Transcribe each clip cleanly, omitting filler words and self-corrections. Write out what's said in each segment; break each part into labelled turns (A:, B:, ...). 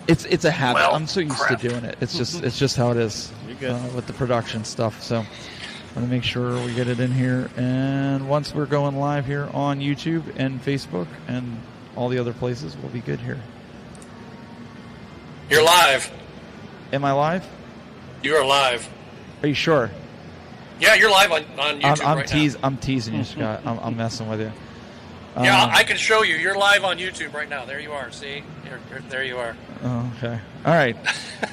A: It's a habit.
B: Well,
A: I'm so used
B: crap.
A: to doing it. It's just how it is.
C: You're good.
A: With the production stuff. So I'm going to make sure we get it in here. And once we're going live here on YouTube and Facebook and all the other places, we'll be good here.
B: You're live.
A: Am I live?
B: You are live.
A: Are you sure?
B: Yeah, you're live on YouTube
A: I'm teasing you, Scott. I'm messing with you.
B: Yeah, I can show you. You're live on YouTube right now. There you are. See? There you are.
A: Oh, okay. All right.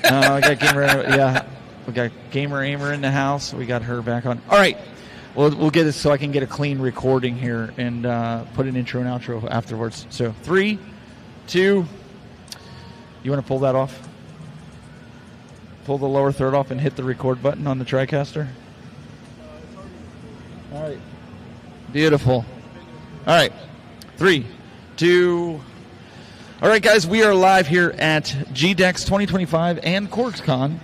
A: We got Gamer. Yeah, we got Gamer Aimer in the house. We got her back on. All right. We'll get it so I can get a clean recording here and put an intro and outro afterwards. So 3, 2. You want to pull that off? Pull the lower third off and hit the record button on the TriCaster. All right. Beautiful. All right. 3, 2. All right, guys, we are live here at GDEX 2025 and CORGSCON.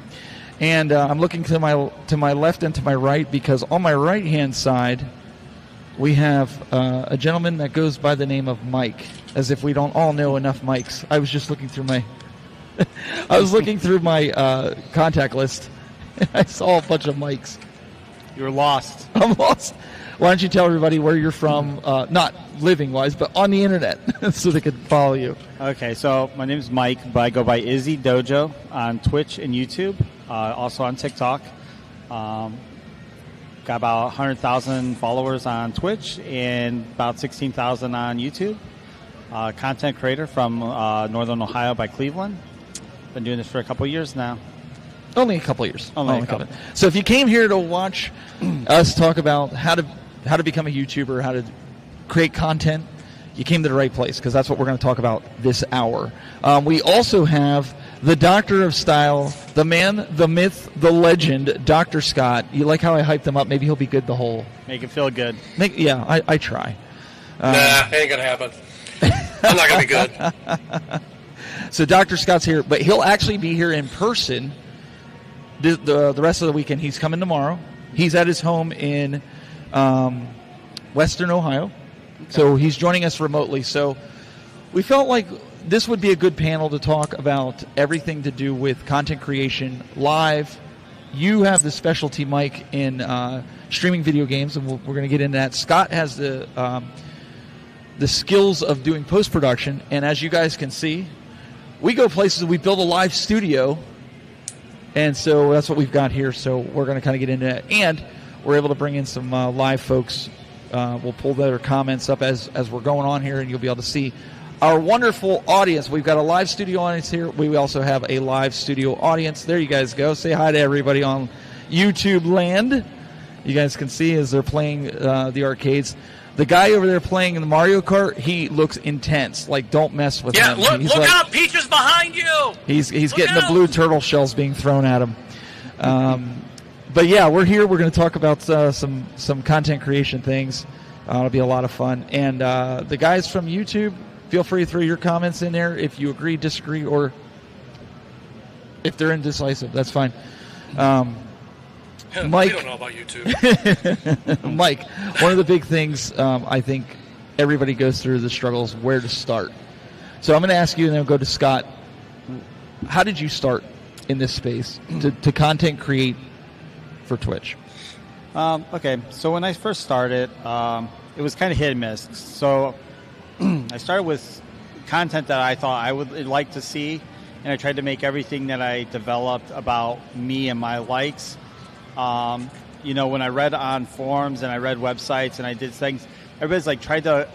A: And I'm looking to my left and to my right because on my right-hand side, we have a gentleman that goes by the name of Mike, as if we don't all know enough Mikes. I was just looking through my contact list. I saw a bunch of Mikes.
C: You're lost.
A: I'm lost. Why don't you tell everybody where you're from, not living-wise, but on the internet, so they could follow you.
C: Okay, so my name is Mike, but I go by Izzy Dojo on Twitch and YouTube, also on TikTok. Got about 100,000 followers on Twitch and about 16,000 on YouTube. Content creator from Northern Ohio by Cleveland. Been doing this for a couple of years now.
A: Only a couple of years.
C: Only a couple.
A: So if you came here to watch us talk about how to become a YouTuber, how to create content, you came to the right place because that's what we're going to talk about this hour. We also have the Doctor of Style, the man, the myth, the legend, Dr. Scott. You like how I hyped him up? Maybe he'll be good the whole...
C: Make it feel good.
A: I try.
B: Nah, ain't going to happen. I'm not going to be good.
A: So Dr. Scott's here, but he'll actually be here in person the rest of the weekend. He's coming tomorrow. He's at his home in Western Ohio. Okay. So he's joining us remotely. So we felt like this would be a good panel to talk about everything to do with content creation live. You have the specialty, Mike, in streaming video games, and we're going to get into that. Scott has the skills of doing post-production, and as you guys can see, we go places, we build a live studio, and so that's what we've got here. So we're going to kind of get into that, and we're able to bring in some live folks. We'll pull their comments up as we're going on here, and you'll be able to see our wonderful audience. We've got a live studio audience here. We also have a live studio audience. There you guys go. Say hi to everybody on YouTube land. You guys can see as they're playing the arcades. The guy over there playing in the Mario Kart, he looks intense. Like, don't mess with him.
B: Yeah, look out! Peach is behind you!
A: He's getting the blue turtle shells being thrown at him. But yeah, we're here. We're going to talk about some content creation things. It'll be a lot of fun. And the guys from YouTube, feel free to throw your comments in there if you agree, disagree, or if they're indecisive. That's fine. Mike,
B: we don't know about YouTube.
A: Mike, one of the big things I think everybody goes through the struggles where to start. So I'm going to ask you, and then I'll go to Scott. How did you start in this space to content create for Twitch?
C: Okay, so when I first started, it was kind of hit and miss. So I started with content that I thought I would like to see, and I tried to make everything that I developed about me and my likes. When I read on forums and I read websites and I did things, everybody's like, try to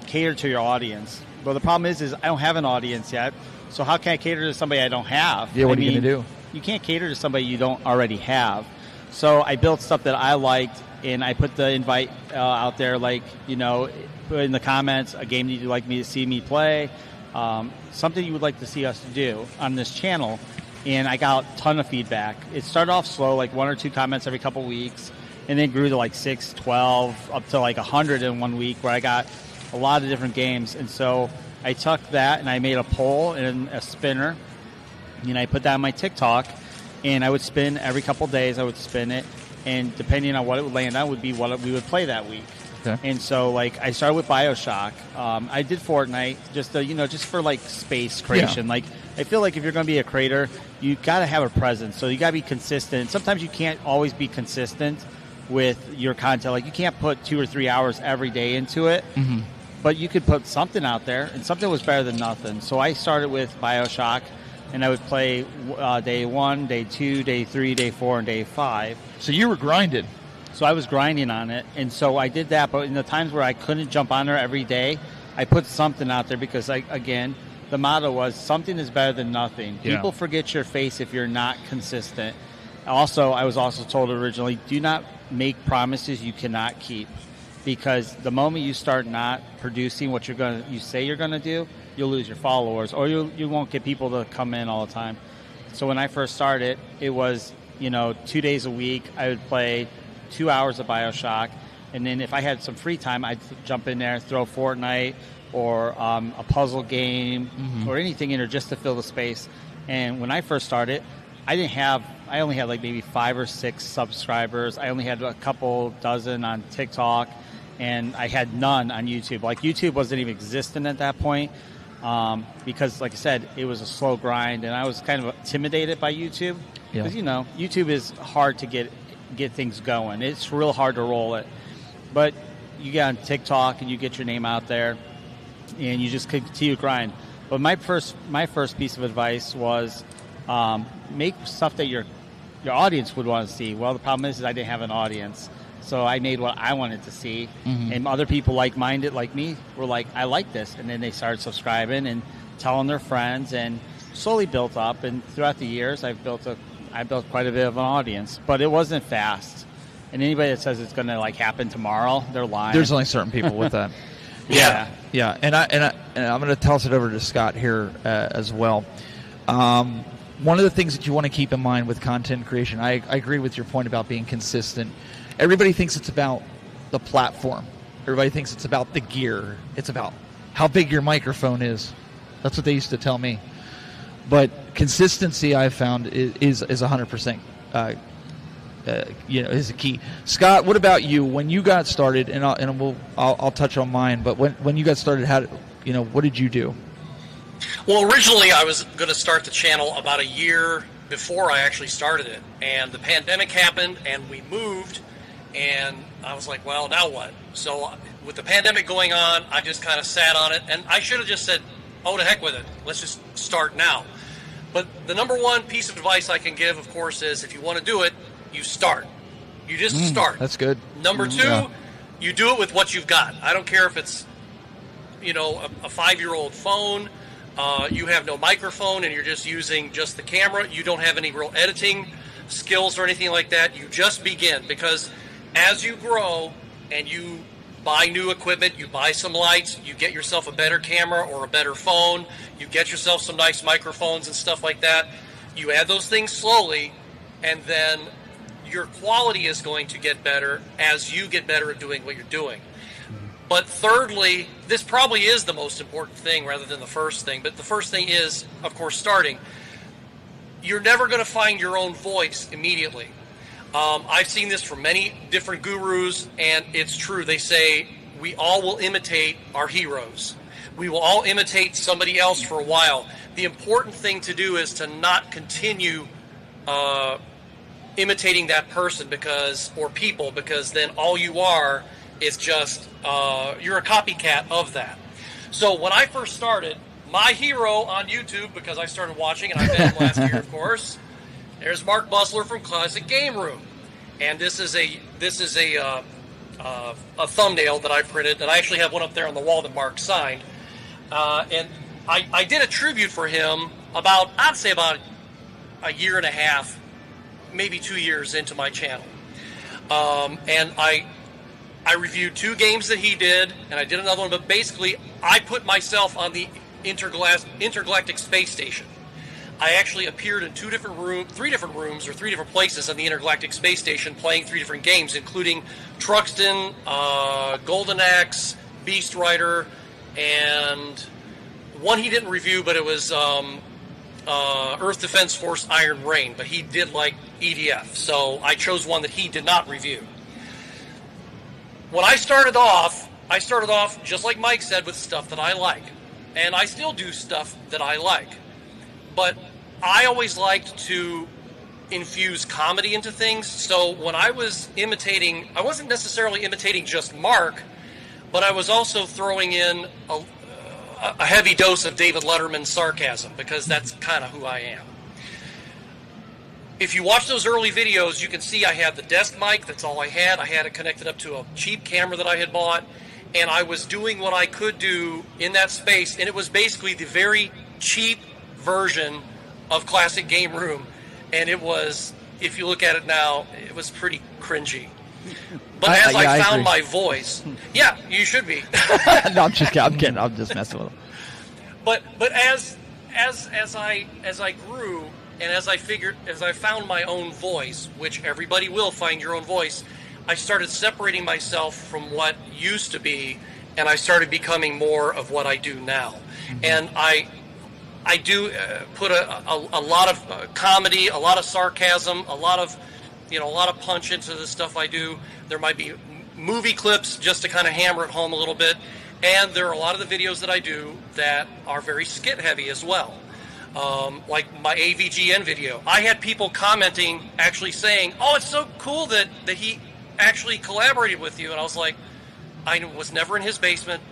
C: cater to your audience. Well, the problem is I don't have an audience yet, so how can I cater to somebody I don't have?
A: Yeah, what are you going to do?
C: You can't cater to somebody you don't already have. So I built stuff that I liked, and I put the invite out there, like, put in the comments, a game that you'd like me to see me play, something you would like to see us do on this channel. And I got a ton of feedback. It started off slow, like 1 or 2 comments every couple weeks, and then grew to like 6, 12, up to like 100 in 1 week, where I got a lot of different games. And so I took that and I made a poll and a spinner, and I put that on my TikTok, and I would spin every couple days. I would spin it, and depending on what it would land on would be what we would play that week.
A: Okay.
C: And so, like, I started with BioShock. I did Fortnite just to, just for like space creation.
A: Yeah.
C: Like, I feel like if you're going to be a creator, you got to have a presence. So you got to be consistent. Sometimes you can't always be consistent with your content. Like, you can't put 2 or 3 hours every day into it.
A: Mm-hmm.
C: But you could put something out there, and something was better than nothing. So I started with BioShock, and I would play day 1, day 2, day 3, day 4, and day 5.
A: So you were grinding.
C: So I was grinding on it, and so I did that. But in the times where I couldn't jump on there every day, I put something out there because, again, the motto was something is better than nothing.
A: Yeah.
C: People forget your face if you're not consistent. Also, I was also told originally, do not make promises you cannot keep. Because the moment you start not producing what you say you're gonna do, you'll lose your followers, or you won't get people to come in all the time. So when I first started, it was 2 days a week. I would play 2 hours of BioShock, and then if I had some free time, I'd jump in there, throw Fortnite or a puzzle game or anything in there just to fill the space. And when I first started, I only had like maybe 5 or 6 subscribers. I only had a couple dozen on TikTok. And I had none on YouTube. Like, YouTube wasn't even existing at that point because, like I said, it was a slow grind, and I was kind of intimidated by YouTube because YouTube is hard to get things going. It's real hard to roll it, but you get on TikTok and you get your name out there, and you just continue to grind. But my first piece of advice was make stuff that your audience would want to see. Well, the problem is I didn't have an audience. So I made what I wanted to see, and other people like-minded like me were like, I like this. And then they started subscribing and telling their friends, and slowly built up. And throughout the years, I built quite a bit of an audience, but it wasn't fast. And anybody that says it's going to happen tomorrow, they're lying.
A: There's only certain people with that.
C: Yeah.
A: And I'm going to toss it over to Scott here as well. One of the things that you want to keep in mind with content creation, I agree with your point about being consistent. Everybody thinks it's about the platform. Everybody thinks it's about the gear. It's about how big your microphone is. That's what they used to tell me. But consistency, I've found, is 100%. Is a key. Scott, what about you? When you got started, and I'll touch on mine. But when you got started, what did you do?
B: Well, originally I was going to start the channel about a year before I actually started it, and the pandemic happened, and we moved. And I was like, well, now what? So with the pandemic going on, I just kind of sat on it. And I should have just said, oh, to heck with it. Let's just start now. But the number one piece of advice I can give, of course, is if you want to do it, you start. You just start.
A: That's good.
B: Number two, you do it with what you've got. I don't care if it's, a 5-year-old phone. You have no microphone and you're just using just the camera. You don't have any real editing skills or anything like that. You just begin, because as you grow and you buy new equipment, you buy some lights, you get yourself a better camera or a better phone, you get yourself some nice microphones and stuff like that. You add those things slowly, and then your quality is going to get better as you get better at doing what you're doing. But thirdly, this probably is the most important thing rather than the first thing, but the first thing is, of course, starting. You're never going to find your own voice immediately. I've seen this from many different gurus, and it's true. They say we all will imitate our heroes. We will all imitate somebody else for a while. The important thing to do is to not continue imitating that person or people, because then all you are is just, you're a copycat of that. So when I first started, my hero on YouTube, because I started watching, and I met him last year, of course, there's Mark Busler from Classic Game Room, and this is a thumbnail that I printed, and I actually have one up there on the wall that Mark signed. And I did a tribute for him I'd say about a year and a half, maybe 2 years into my channel, and I reviewed 2 games that he did, and I did another one. But basically, I put myself on the intergalactic space station. I actually appeared in 3 different rooms, or 3 different places on the intergalactic space station, playing 3 different games, including Truxton, Golden Axe, Beast Rider, and one he didn't review, but it was Earth Defense Force Iron Rain. But he did like EDF, so I chose one that he did not review. when I started off just like Mike said, with stuff that I like, and I still do stuff that I like. But I always liked to infuse comedy into things. So when I was imitating, I wasn't necessarily imitating just Mark, but I was also throwing in a heavy dose of David Letterman's sarcasm, because that's kind of who I am. If you watch those early videos, you can see I had the desk mic. That's all I had. I had it connected up to a cheap camera that I had bought, and I was doing what I could do in that space, and it was basically the very cheap version of Classic Game Room, and it was, if you look at it now, it was pretty cringy. But as I found my voice, yeah, you should be.
A: No, I'm just kidding. I'm kidding. I'm just messing with him.
B: But as I grew, and as I found my own voice, which everybody will find your own voice, I started separating myself from what used to be, and I started becoming more of what I do now. Mm-hmm. And I do put a lot of comedy, a lot of sarcasm, a lot of punch into the stuff I do. There might be movie clips just to kind of hammer it home a little bit, and there are a lot of the videos that I do that are very skit heavy as well. Like my AVGN video, I had people commenting, actually saying, "Oh, it's so cool that he actually collaborated with you." And I was like, I was never in his basement.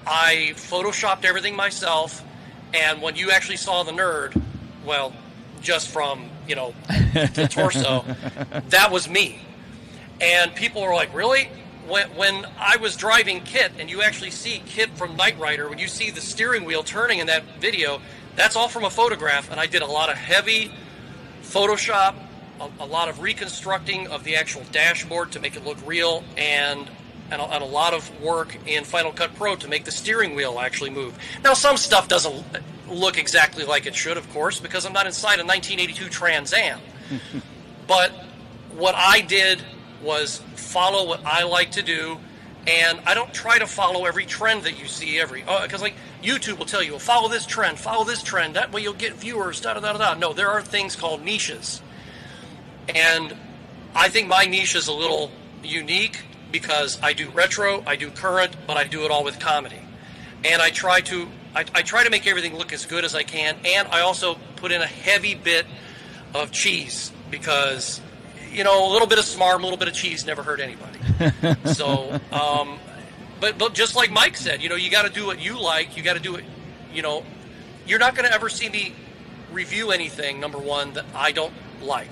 B: I photoshopped everything myself, and when you actually saw the nerd, well, just from the torso, that was me. And people were like, "Really?" When I was driving Kit, and you actually see Kit from Knight Rider, when you see the steering wheel turning in that video, that's all from a photograph. And I did a lot of heavy Photoshop, a lot of reconstructing of the actual dashboard to make it look real, and a lot of work in Final Cut Pro to make the steering wheel actually move. Now, some stuff doesn't look exactly like it should, of course, because I'm not inside a 1982 Trans Am. But what I did was follow what I like to do, and I don't try to follow every trend that you see because like YouTube will tell you, follow this trend, that way you'll get viewers, da-da-da-da-da. No, there are things called niches. And I think my niche is a little unique because I do retro, I do current, but I do it all with comedy. And I try to make everything look as good as I can, and I also put in a heavy bit of cheese because, a little bit of smarm, a little bit of cheese never hurt anybody. So, but just like Mike said, you got to do what you like. You got to do it. You're not going to ever see me review anything, number one, that I don't like.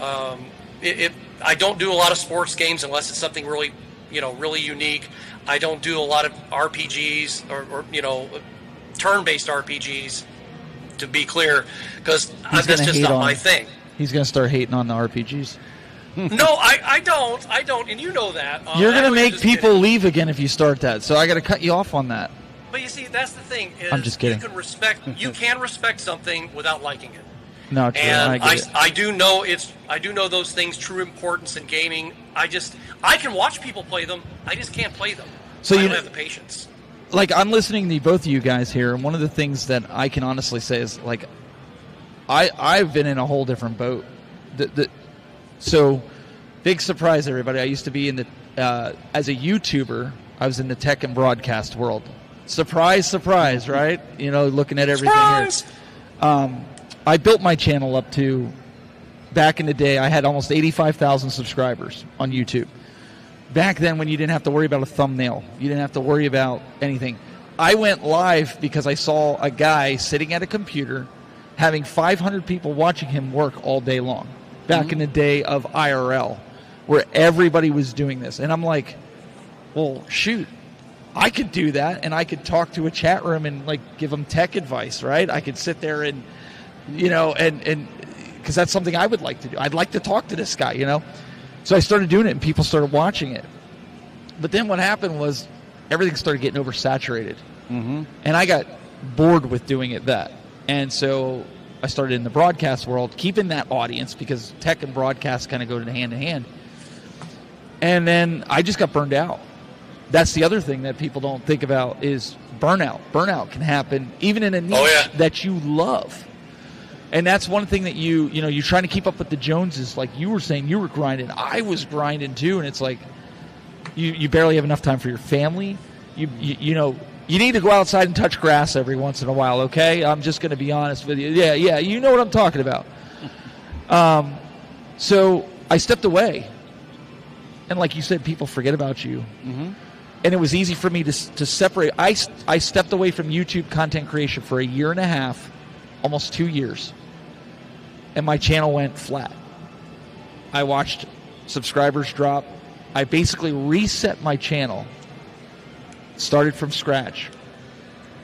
B: I don't do a lot of sports games unless it's something really, really unique. I don't do a lot of RPGs or turn-based RPGs, to be clear, because that's just not my thing.
A: He's going to start hating on the RPGs.
B: No, I don't, and you know that.
A: You're going to make people leave again if you start that, so I got to cut you off on that.
B: But you see, that's the thing. Is
A: I'm just kidding.
B: You can respect something without liking it.
A: No, true.
B: And I do know those things, true importance in gaming. I can watch people play them. I just can't play them. So I don't have the patience.
A: Like, I'm listening to both of you guys here, and one of the things that I can honestly say is, like, I've been in a whole different boat. So, big surprise, everybody. I used to be in the as a YouTuber. I was in the tech and broadcast world. Surprise, surprise, right? Looking at everything
B: surprise!
A: Here. I built my channel up to, back in the day, I had almost 85,000 subscribers on YouTube. Back then, when you didn't have to worry about a thumbnail, you didn't have to worry about anything. I went live because I saw a guy sitting at a computer having 500 people watching him work all day long. Back in the day of IRL, where everybody was doing this. And I'm like, well, shoot, I could do that, and I could talk to a chat room and, like, give them tech advice, right? I could sit there and, and because that's something I would like to do. I'd like to talk to this guy, So I started doing it, and people started watching it. But then what happened was everything started getting oversaturated. Mm-hmm. And I got bored with doing it And so I started in the broadcast world, keeping that audience, because tech and broadcast kind of go hand in hand. And then I just got burned out. That's the other thing that people don't think about is burnout. Burnout can happen even in a niche that you love. And that's one thing that you're trying to keep up with the Joneses. Like you were saying, you were grinding. I was grinding too. And it's like, You barely have enough time for your family. You know, you need to go outside and touch grass every once in a while, okay? I'm just going to be honest with you. Yeah, you know what I'm talking about. So I stepped away. And like you said, people forget about you. Mm-hmm. And it was easy for me to separate. I stepped away from YouTube content creation for a year and a half, almost 2 years. And my channel went flat. I watched subscribers drop. I basically reset my channel, started from scratch.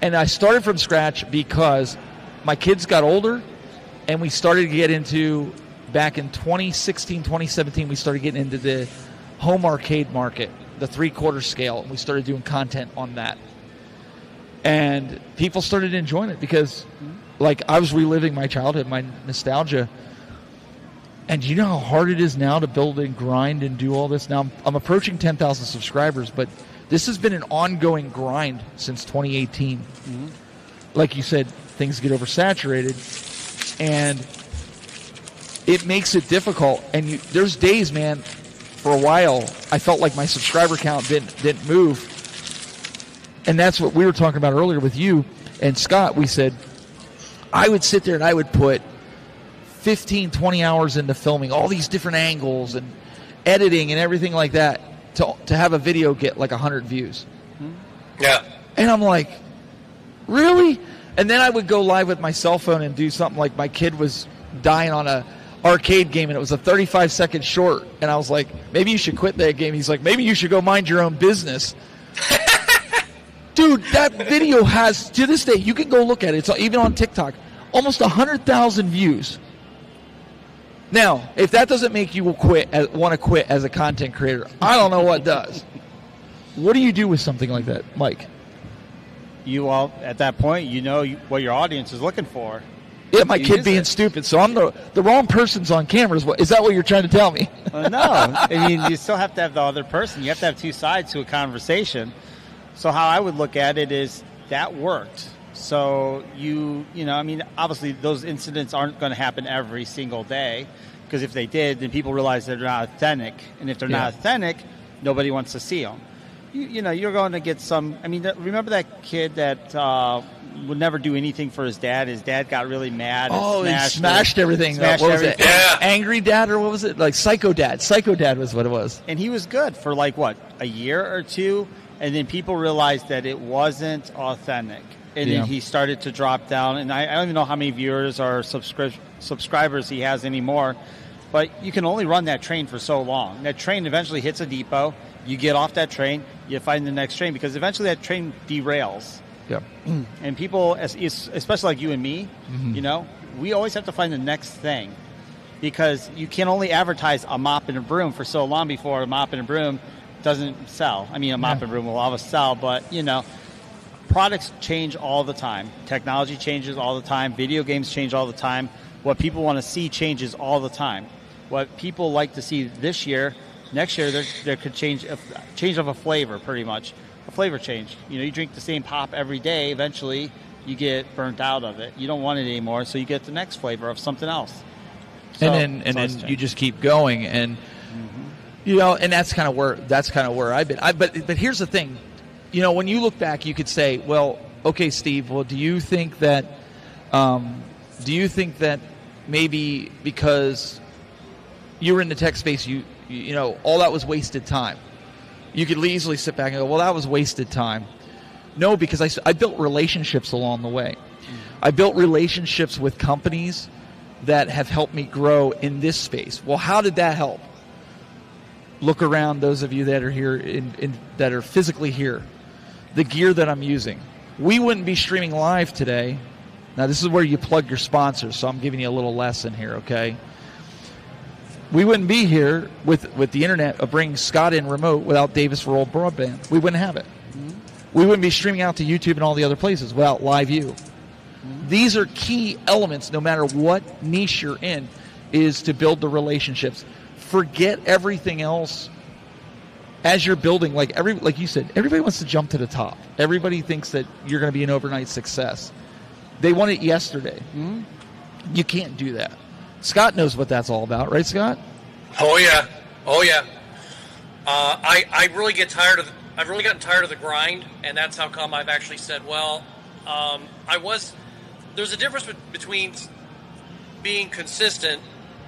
A: And I started from scratch because my kids got older, and we started to get into, back in 2016, 2017, we started getting into the home arcade market, the 3/4 scale, and we started doing content on that. And people started enjoying it because, like, I was reliving my childhood, my nostalgia. And you know how hard it is now to build and grind and do all this? Now, I'm approaching 10,000 subscribers, but this has been an ongoing grind since 2018. Mm-hmm. Like you said, things get oversaturated, and it makes it difficult. And there's days, man, for a while, I felt like my subscriber count didn't move. And that's what we were talking about earlier with you and Scott. We said, I would sit there and I would put 15, 20 hours into filming all these different angles and editing and everything like that to have a video get like 100 views.
B: Yeah.
A: And I'm like, really? And then I would go live with my cell phone and do something like my kid was dying on a arcade game and it was a 35-second short. And I was like, maybe you should quit that game. He's like, maybe you should go mind your own business. Dude, that video has, to this day, you can go look at it. It's even on TikTok, almost 100,000 views. Now, if that doesn't make you want to quit as a content creator, I don't know what does. What do you do with something like that, Mike?
C: You all, at that point, you know what your audience is looking for.
A: Yeah, my kid being stupid, so I'm the wrong person's on camera. Is that what you're trying to tell me?
C: No. I mean, you still have to have the other person. You have to have two sides to a conversation. So how I would look at it is that worked. So you know, I mean, obviously those incidents aren't going to happen every single day, because if they did, then people realize they're not authentic. And if they're not authentic, nobody wants to see them. You know, you're going to get some. I mean, remember that kid that would never do anything for his dad? His dad got really mad.
A: Oh, he smashed everything.
C: Smashed
A: what
C: everything.
A: Was it? Yeah. Angry Dad, or what was it? Like Psycho Dad. Psycho Dad was what it was.
C: And he was good for like, what, a year or two? And then people realized that it wasn't authentic. And then he started to drop down. And I don't even know how many viewers or subscribers he has anymore. But you can only run that train for so long. That train eventually hits a depot. You get off that train, you find the next train, because eventually that train derails.
A: Yeah.
C: And people, especially like you and me, you know, we always have to find the next thing, because you can only advertise a mop and a broom for so long before a mop and a broom doesn't sell. I mean, a mop and broom will always sell, but, you know, products change all the time. Technology changes all the time. Video games change all the time. What people want to see changes all the time. What people like to see this year, next year, there could change of a flavor, pretty much. A flavor change. You know, you drink the same pop every day, eventually you get burnt out of it. You don't want it anymore, so you get the next flavor of something else. So,
A: and then you just keep going, and you know, and that's kind of where I've been. But here's the thing, you know, when you look back, you could say, well, okay, Steve, well, do you think that maybe because you were in the tech space, you know, all that was wasted time? You could easily sit back and go, well, that was wasted time. No, because I built relationships along the way. I built relationships with companies that have helped me grow in this space. Well, how did that help? Look around, those of you that are here, that are physically here. The gear that I'm using. We wouldn't be streaming live today. Now, this is where you plug your sponsors, so I'm giving you a little lesson here, okay? We wouldn't be here with the internet of bringing Scott in remote without Davis Rural Broadband. We wouldn't have it. We wouldn't be streaming out to YouTube and all the other places without Live View. These are key elements, no matter what niche you're in, is to build the relationships. Forget everything else as you're building. Like you said, everybody wants to jump to the top. Everybody thinks that you're going to be an overnight success. They want it yesterday. You can't do that. Scott knows what that's all about, right, Scott?
B: Oh, yeah. I really get tired of. I've really gotten tired of the grind, and that's how come I've actually said, well, there's a difference between being consistent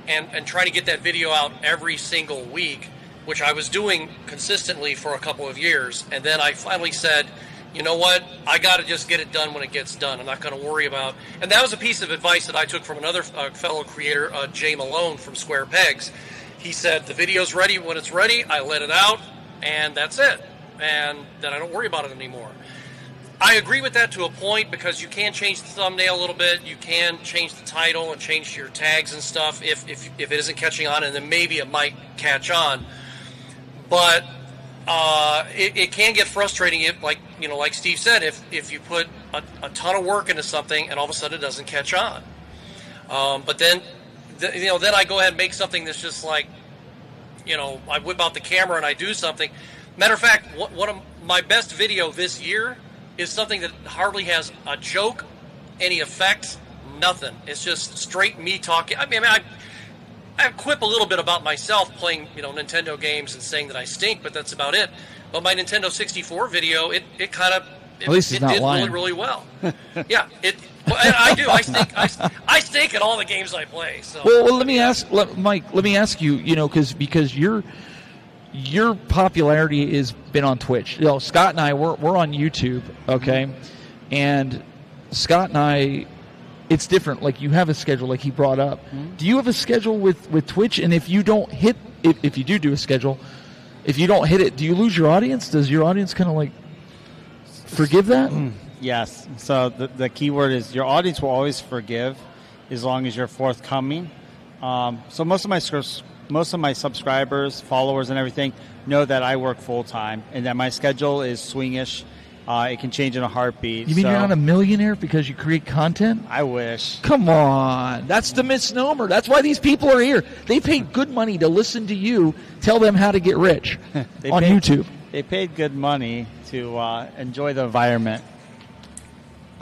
B: and trying to get that video out every single week, which I was doing consistently for a couple of years, and then I finally said, you know what, I got to just get it done when it gets done. I'm not going to worry about, and that was a piece of advice that I took from another fellow creator, Jay Malone from Square Pegs. He said, the video's ready when it's ready, I let it out, and that's it. And then I don't worry about it anymore. I agree with that to a point, because you can change the thumbnail a little bit, you can change the title and change your tags and stuff if it isn't catching on, and then maybe it might catch on. But it can get frustrating if, like Steve said, if you put a ton of work into something and all of a sudden it doesn't catch on. But then I go ahead and make something that's just like, I whip out the camera and I do something. Matter of fact, one of my best video this year is something that hardly has a joke, any effects, nothing. It's just straight me talking. I quip a little bit about myself playing, Nintendo games and saying that I stink, but that's about it. But my Nintendo 64 video, it did really, really well. Yeah, I do. I stink at all the games I play. So.
A: Well, let me ask, Mike. Let me ask you. Because your popularity has been on Twitch. Scott and I, we're on YouTube, okay? And Scott and I, it's different. Like, you have a schedule, like he brought up. Mm-hmm. Do you have a schedule with Twitch? And if you don't hit, if you do a schedule, if you don't hit it, do you lose your audience? Does your audience kind of like forgive that?
C: Yes. So the key word is your audience will always forgive as long as you're forthcoming. So most of my subscribers, followers, and everything know that I work full-time and that my schedule is swingish. It can change in a heartbeat.
A: You mean you're not a millionaire because you create content?
C: I wish.
A: Come on. That's the misnomer. That's why these people are here. They paid good money to listen to you tell them how to get rich on YouTube.
C: They paid good money to enjoy the environment.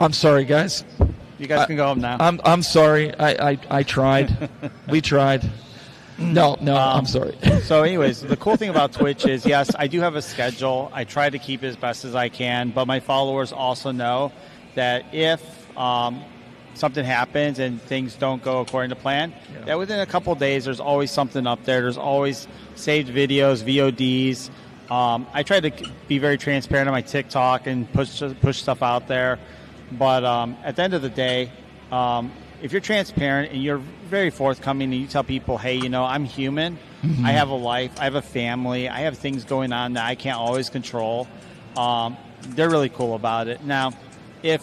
A: I'm sorry, guys.
C: You guys can go home now.
A: I'm sorry. I tried. We tried. No, I'm sorry.
C: So anyways, the cool thing about Twitch is, yes, I do have a schedule. I try to keep it as best as I can, but my followers also know that if something happens and things don't go according to plan, that within a couple of days, there's always something up there. There's always saved videos, VODs. I try to be very transparent on my TikTok and push stuff out there. But at the end of the day, if you're transparent and you're very forthcoming and you tell people, hey, I'm human, mm-hmm. I have a life, I have a family, I have things going on that I can't always control, they're really cool about it. Now, if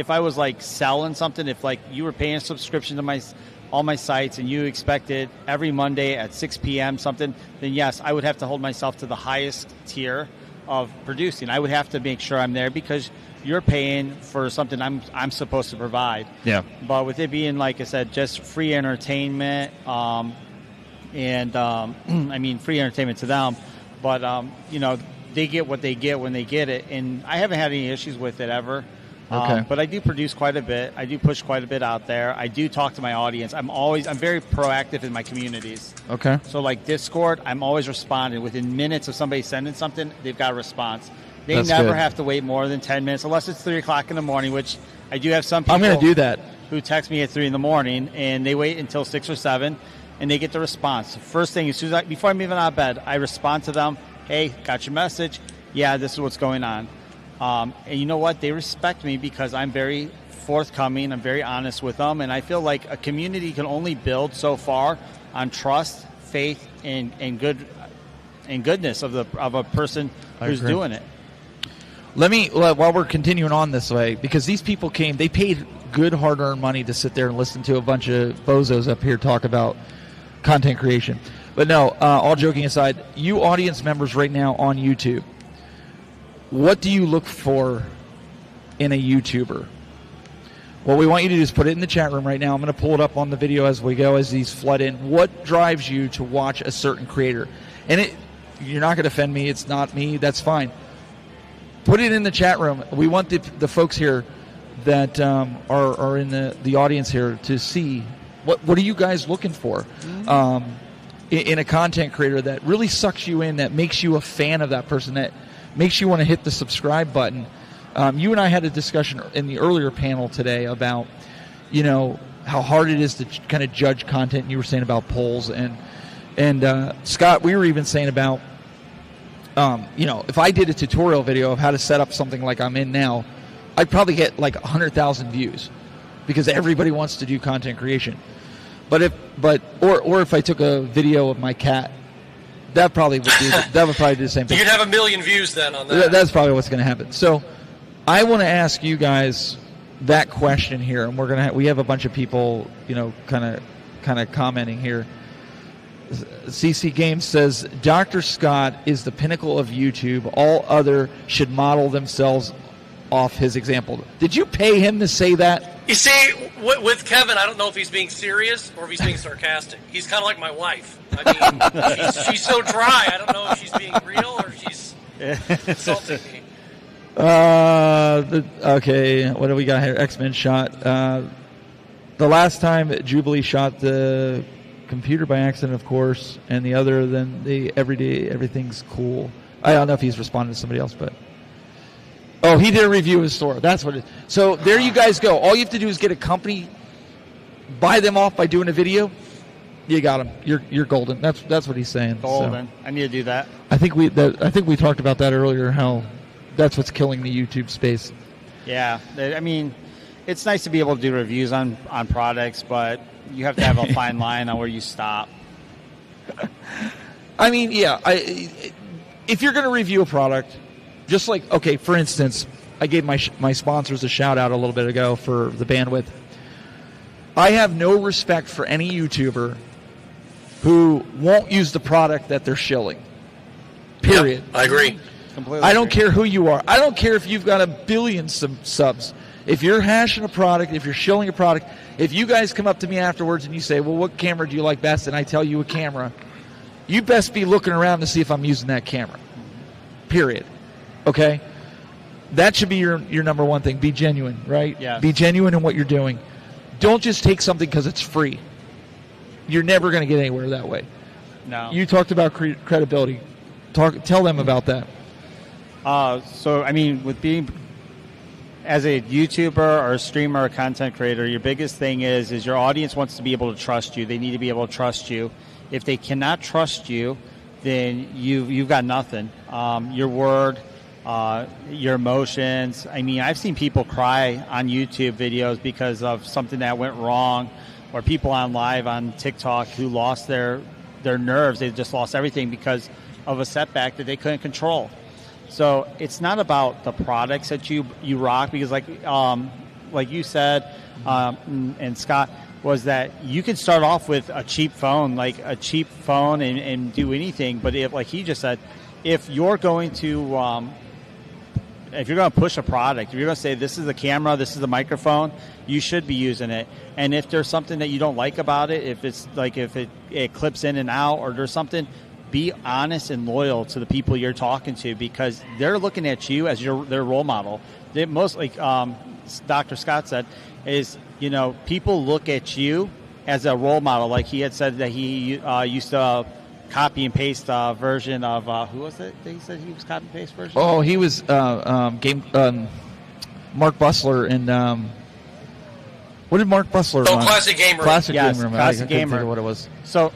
C: I was like selling something, if like you were paying a subscription to all my sites and you expected every Monday at 6 p.m. something, then yes, I would have to hold myself to the highest tier of producing. I would have to make sure I'm there because you're paying for something I'm supposed to provide. Yeah. But with it being, like I said, just free entertainment, free entertainment to them, but they get what they get when they get it, and I haven't had any issues with it ever. Okay. But I do produce quite a bit. I do push quite a bit out there. I do talk to my audience. I'm very proactive in my communities. Okay. So like Discord, I'm always responding. Within minutes of somebody sending something, they've got a response. They never have to wait more than 10 minutes, unless it's 3 o'clock in the morning, which I do have some people
A: I'm going to do that.
C: Who text me at 3 in the morning, and they wait until 6 or 7, and they get the response. First thing, before I'm even out of bed, I respond to them, hey, got your message. Yeah, this is what's going on. And you know what? They respect me because I'm very forthcoming. I'm very honest with them, and I feel like a community can only build so far on trust, faith, and goodness of a person who's doing it.
A: Let me, while we're continuing on this way, because these people they paid good hard-earned money to sit there and listen to a bunch of bozos up here talk about content creation. But no, all joking aside, you audience members right now on YouTube, what do you look for in a YouTuber? What we want you to do is put it in the chat room right now. I'm going to pull it up on the video as we go, as these flood in. What drives you to watch a certain creator? And you're not going to offend me. It's not me. That's fine. Put it in the chat room. We want the folks here that are in the audience here to see what are you guys looking for. Mm-hmm. in a content creator that really sucks you in, that makes you a fan of that person, that makes you want to hit the subscribe button. You and I had a discussion in the earlier panel today about, how hard it is to kind of judge content. And you were saying about polls, and Scott, we were even saying about, if I did a tutorial video of how to set up something like I'm in now, I'd probably get like 100,000 views because everybody wants to do content creation. But if I took a video of my cat, that would probably do the same thing.
B: You'd have 1 million views then on that.
A: That's probably what's going to happen. So I want to ask you guys that question here, and we have a bunch of people, kind of commenting here. CC Games says Dr. Scott is the pinnacle of YouTube. All other should model themselves off his example. Did you pay him to say that?
B: You see, with Kevin, I don't know if he's being serious or if he's being sarcastic. He's kind of like my wife. I mean, she's so dry. I don't know if she's being real or she's insulting me.
A: Okay, what do we got here? X-Men shot. The last time Jubilee shot the computer by accident, of course, and the other than the everyday everything's cool. I don't know if he's responded to somebody else, but he did a review of his store. That's what it is. So there you guys go. All you have to do is get a company, buy them off by doing a video. You got them. You're golden. That's what he's saying.
C: Golden.
A: So,
C: I need to do that.
A: I think we talked about that earlier. How that's what's killing the YouTube space.
C: Yeah, I mean, it's nice to be able to do reviews on products, but you have to have a fine line on where you stop.
A: I mean, yeah. If you're going to review a product, just like, okay, for instance, I gave my sponsors a shout out a little bit ago for the bandwidth. I have no respect for any YouTuber who won't use the product that they're shilling. Period.
B: Yep, I agree.
C: Completely
A: I don't care who you are. I don't care if you've got 1 billion subs. If you're hashing a product, if you're shilling a product, if you guys come up to me afterwards and you say, well, what camera do you like best? And I tell you a camera, you best be looking around to see if I'm using that camera. Period. Okay? That should be your number one thing. Be genuine, right?
C: Yes.
A: Be genuine in what you're doing. Don't just take something because it's free. You're never going to get anywhere that way.
C: No.
A: You talked about credibility. Tell them about that.
C: So, I mean, with being as a YouTuber or a streamer or content creator, your biggest thing is your audience wants to be able to trust you. They need to be able to trust you. If they cannot trust you, then you've got nothing. Your word, your emotions. I mean, I've seen people cry on YouTube videos because of something that went wrong, or people on live on TikTok who lost their nerves. They just lost everything because of a setback that they couldn't control. So it's not about the products that you rock, because like you said, and Scott, was that you can start off with a cheap phone, and do anything. But if, like he just said, if you're going to push a product, if you're going to say this is the camera, this is the microphone, you should be using it. And if there's something that you don't like about it, if it clips in and out, or there's something, be honest and loyal to the people you're talking to, because they're looking at you as their role model. They most, like Dr. Scott said, is, people look at you as a role model. Like he had said that he used to copy and paste a version of who was it that he said he was copy and paste version?
A: Oh, he was Mark Bussler and what did Mark Bussler run?
B: Classic Gamer.
A: Classic
C: Yes,
A: Gamer.
C: Classic
A: I couldn't
C: Gamer.
A: think of what it was.
C: So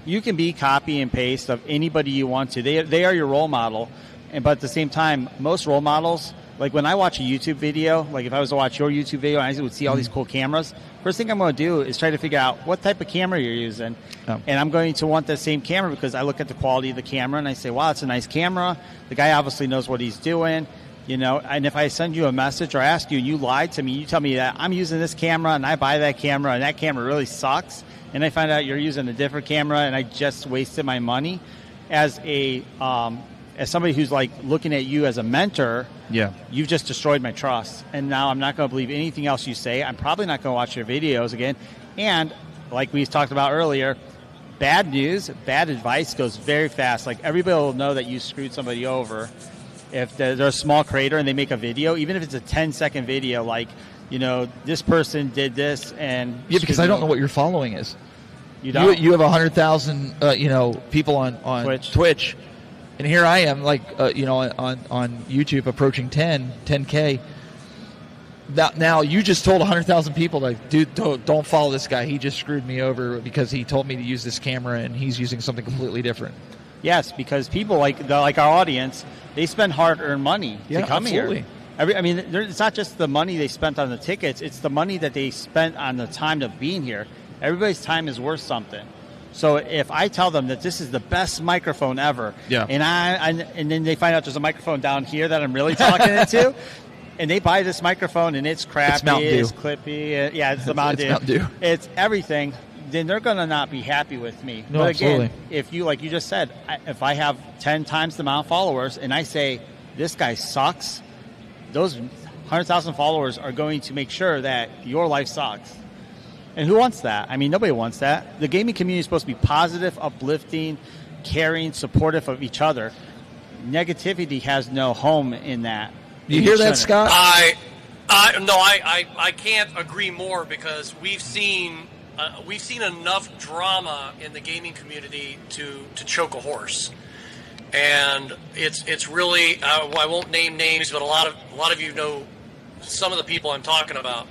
C: you can be copy and paste of anybody you want to. They are your role model, but at the same time, most role models, like when I watch a YouTube video, like if I was to watch your YouTube video and I would see all these cool cameras, first thing I'm going to do is try to figure out what type of camera you're using. Oh. And I'm going to want the same camera because I look at the quality of the camera and I say, wow, it's a nice camera. The guy obviously knows what he's doing. And if I send you a message or ask you and you lied to me, you tell me that I'm using this camera and I buy that camera and that camera really sucks, and I find out you're using a different camera and I just wasted my money, as somebody who's like looking at you as a mentor,
A: yeah,
C: you've just destroyed my trust. And now I'm not going to believe anything else you say. I'm probably not going to watch your videos again. And like we talked about earlier, bad news, bad advice goes very fast. Like everybody will know that you screwed somebody over. If they're a small creator and they make a video, even if it's a 10-second video, like, this person did this, and
A: yeah, because I don't know what your following is.
C: You don't.
A: You have 100,000 people on Twitch, and here I am on YouTube approaching 10K. Now you just told 100,000 people, like, dude, don't follow this guy. He just screwed me over because he told me to use this camera and he's using something completely different.
C: Yes, because people like our audience, they spend hard-earned money to come
A: absolutely.
C: here. It's not just the money they spent on the tickets; it's the money that they spent on the time of being here. Everybody's time is worth something. So if I tell them that this is the best microphone ever, and then they find out there's a microphone down here that I'm really talking into, and they buy this microphone and it's crappy, it's clippy, it's the Mountain Dew, it's everything, then they're going to not be happy with me.
A: No,
C: but again,
A: absolutely.
C: if you, like you just said, if I have 10 times the amount of followers and I say, this guy sucks, those 100,000 followers are going to make sure that your life sucks. And who wants that? I mean, nobody wants that. The gaming community is supposed to be positive, uplifting, caring, supportive of each other. Negativity has no home in that.
A: You hear that, Scott?
B: I can't agree more, because we've seen enough drama in the gaming community to choke a horse, and it's really I won't name names, but a lot of you know some of the people I'm talking about,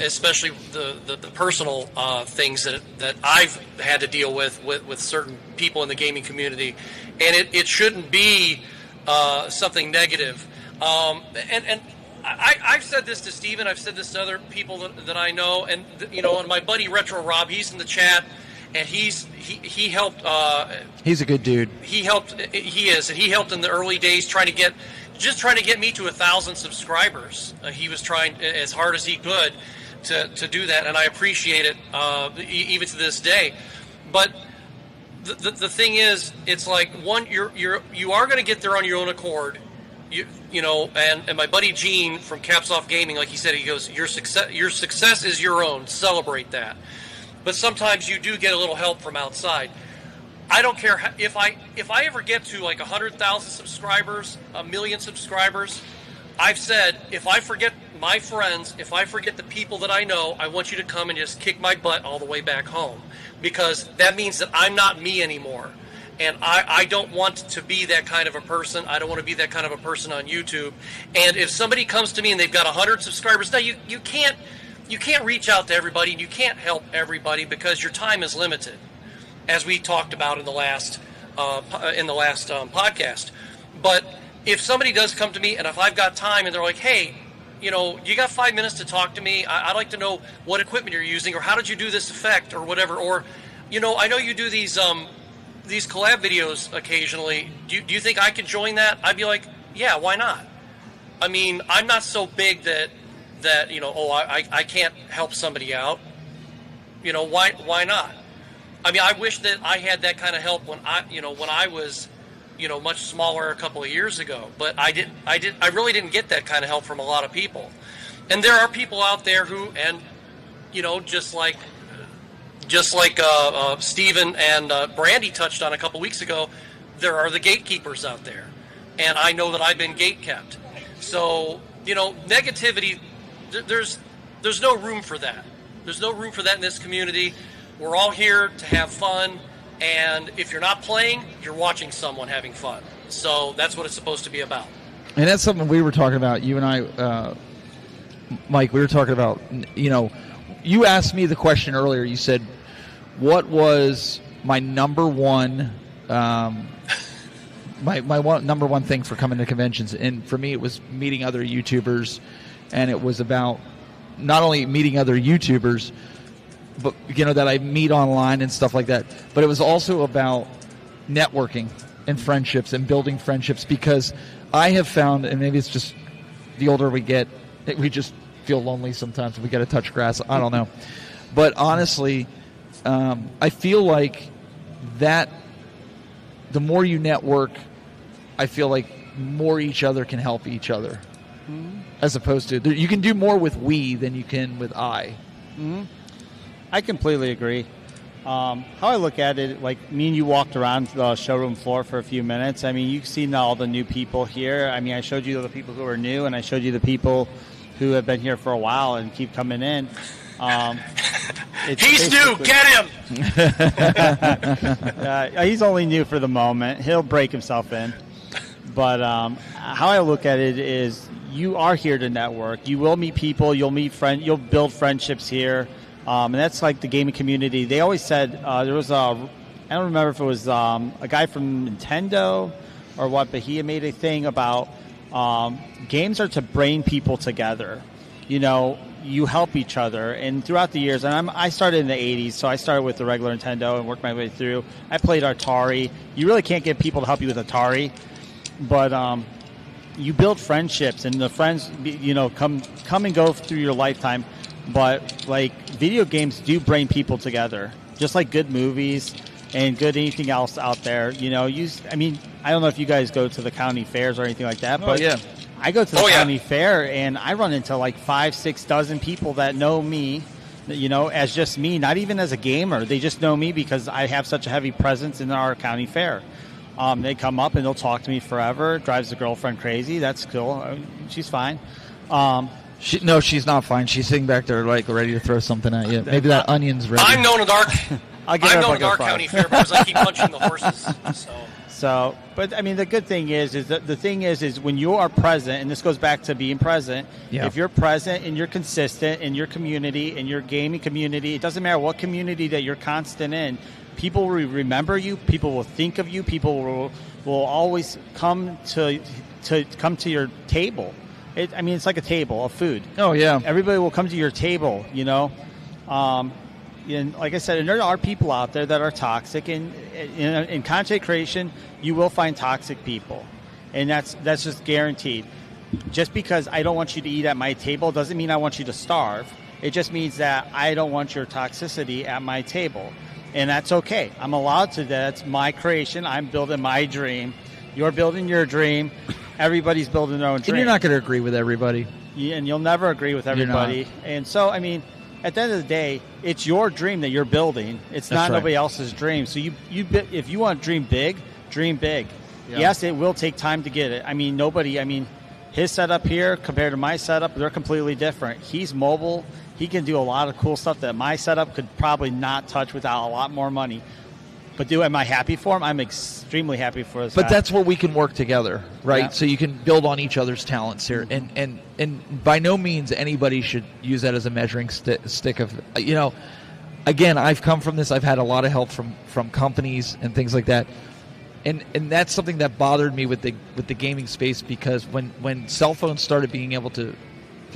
B: especially the personal things that I've had to deal with certain people in the gaming community, and it shouldn't be something negative. And I've said this to Stephen, I've said this to other people that I know, and and my buddy Retro Rob, he's in the chat, and he helped.
A: He's a good dude.
B: He helped in the early days trying to get me to 1,000 subscribers. He was trying as hard as he could to do that, and I appreciate it even to this day. But the thing is, it's like, one, you are going to get there on your own accord. And my buddy Gene from Caps Off Gaming, like he said, he goes, your success is your own. Celebrate that. But sometimes you do get a little help from outside. I don't care if I ever get to like 100,000 subscribers, 1 million subscribers. I've said, if I forget my friends, if I forget the people that I know, I want you to come and just kick my butt all the way back home, because that means that I'm not me anymore. And I don't want to be that kind of a person. I don't want to be that kind of a person on YouTube. And if somebody comes to me and they've got 100 subscribers, now you can't reach out to everybody, and you can't help everybody, because your time is limited, as we talked about in the last podcast. But if somebody does come to me, and if I've got time, and they're like, hey, you got 5 minutes to talk to me, I'd like to know what equipment you're using, or how did you do this effect, or whatever, or I know you do these collab videos occasionally. Do you think I could join that? I'd be like, yeah, why not? I mean, I'm not so big that I can't help somebody out. Why not? I mean, I wish that I had that kind of help when I was much smaller a couple of years ago, but I really didn't get that kind of help from a lot of people. And there are people out there who, and just like Stephen and Brandy touched on a couple weeks ago, there are the gatekeepers out there. And I know that I've been gatekept. So, negativity, there's no room for that. There's no room for that in this community. We're all here to have fun. And if you're not playing, you're watching someone having fun. So that's what it's supposed to be about.
A: And that's something we were talking about, you and I, Mike, we were talking about, you asked me the question earlier. You said, what was my number one number one thing for coming to conventions? And for me, it was meeting other YouTubers, and it was about not only meeting other YouTubers, but that I meet online and stuff like that, but it was also about networking and friendships and building friendships, because I have found, and maybe it's just the older we get, we just feel lonely sometimes. We got to touch grass. I don't know. But honestly, I feel like that the more you network, I feel like more each other can help each other. Mm-hmm. As opposed to, you can do more with we than you can with I.
C: Mm-hmm. I completely agree. How I look at it, like me and you walked around the showroom floor for a few minutes. I mean, you've seen all the new people here. I mean, I showed you the people who are new, and I showed you the people who have been here for a while and keep coming in.
B: He's new. Get him.
C: He's only new for the moment. He'll break himself in. But how I look at it is, you are here to network. You will meet people. You'll build friendships here, and that's like the gaming community. They always said there was I don't remember if it was a guy from Nintendo or what, but he had made a thing about games are to bring people together. You help each other, and throughout the years, and I started in the 80s, so I started with the regular Nintendo and worked my way through. I played Atari. You really can't get people to help you with Atari, but you build friendships, and the friends, come and go through your lifetime. But like video games do bring people together, just like good movies and good anything else out there. I don't know if you guys go to the county fairs or anything like that, but
A: yeah.
C: I go to the county fair, and I run into like 5-6 dozen people that know me, as just me, not even as a gamer. They just know me because I have such a heavy presence in our county fair. They come up and they'll talk to me forever. It drives the girlfriend crazy. That's cool. She's fine.
A: No, she's not fine. She's sitting back there like ready to throw something at you. Maybe that onion's ready.
B: I'm known at our county fair because I keep punching the horses.
C: So, but I mean, the good thing is that the thing is when you are present, and this goes back to being present.
A: Yeah.
C: If you're present and you're consistent in your community, in your gaming community, it doesn't matter what community that you're constant in. People will remember you. People will think of you. People will always come to your table. It's like a table of food.
A: Oh yeah.
C: Everybody will come to your table. And like I said, and there are people out there that are toxic, and in content creation, you will find toxic people, and that's just guaranteed. Just because I don't want you to eat at my table doesn't mean I want you to starve. It just means that I don't want your toxicity at my table, and that's okay. I'm allowed to. That's my creation. I'm building my dream. You're building your dream. Everybody's building their own dream.
A: And you're not going to agree with everybody.
C: Yeah, and you'll never agree with everybody. And so, at the end of the day, it's your dream that you're building. It's not nobody else's dream. So if you want to dream big, dream big. Yeah. Yes, it will take time to get it. His setup here compared to my setup, they're completely different. He's mobile. He can do a lot of cool stuff that my setup could probably not touch without a lot more money. But am I happy for him? I'm extremely happy for this.
A: But that's where we can work together, right?
C: Yeah.
A: So you can build on each other's talents here, and by no means anybody should use that as a measuring stick of, again, I've come from this. I've had a lot of help from companies and things like that, and that's something that bothered me with the gaming space, because when cell phones started being able to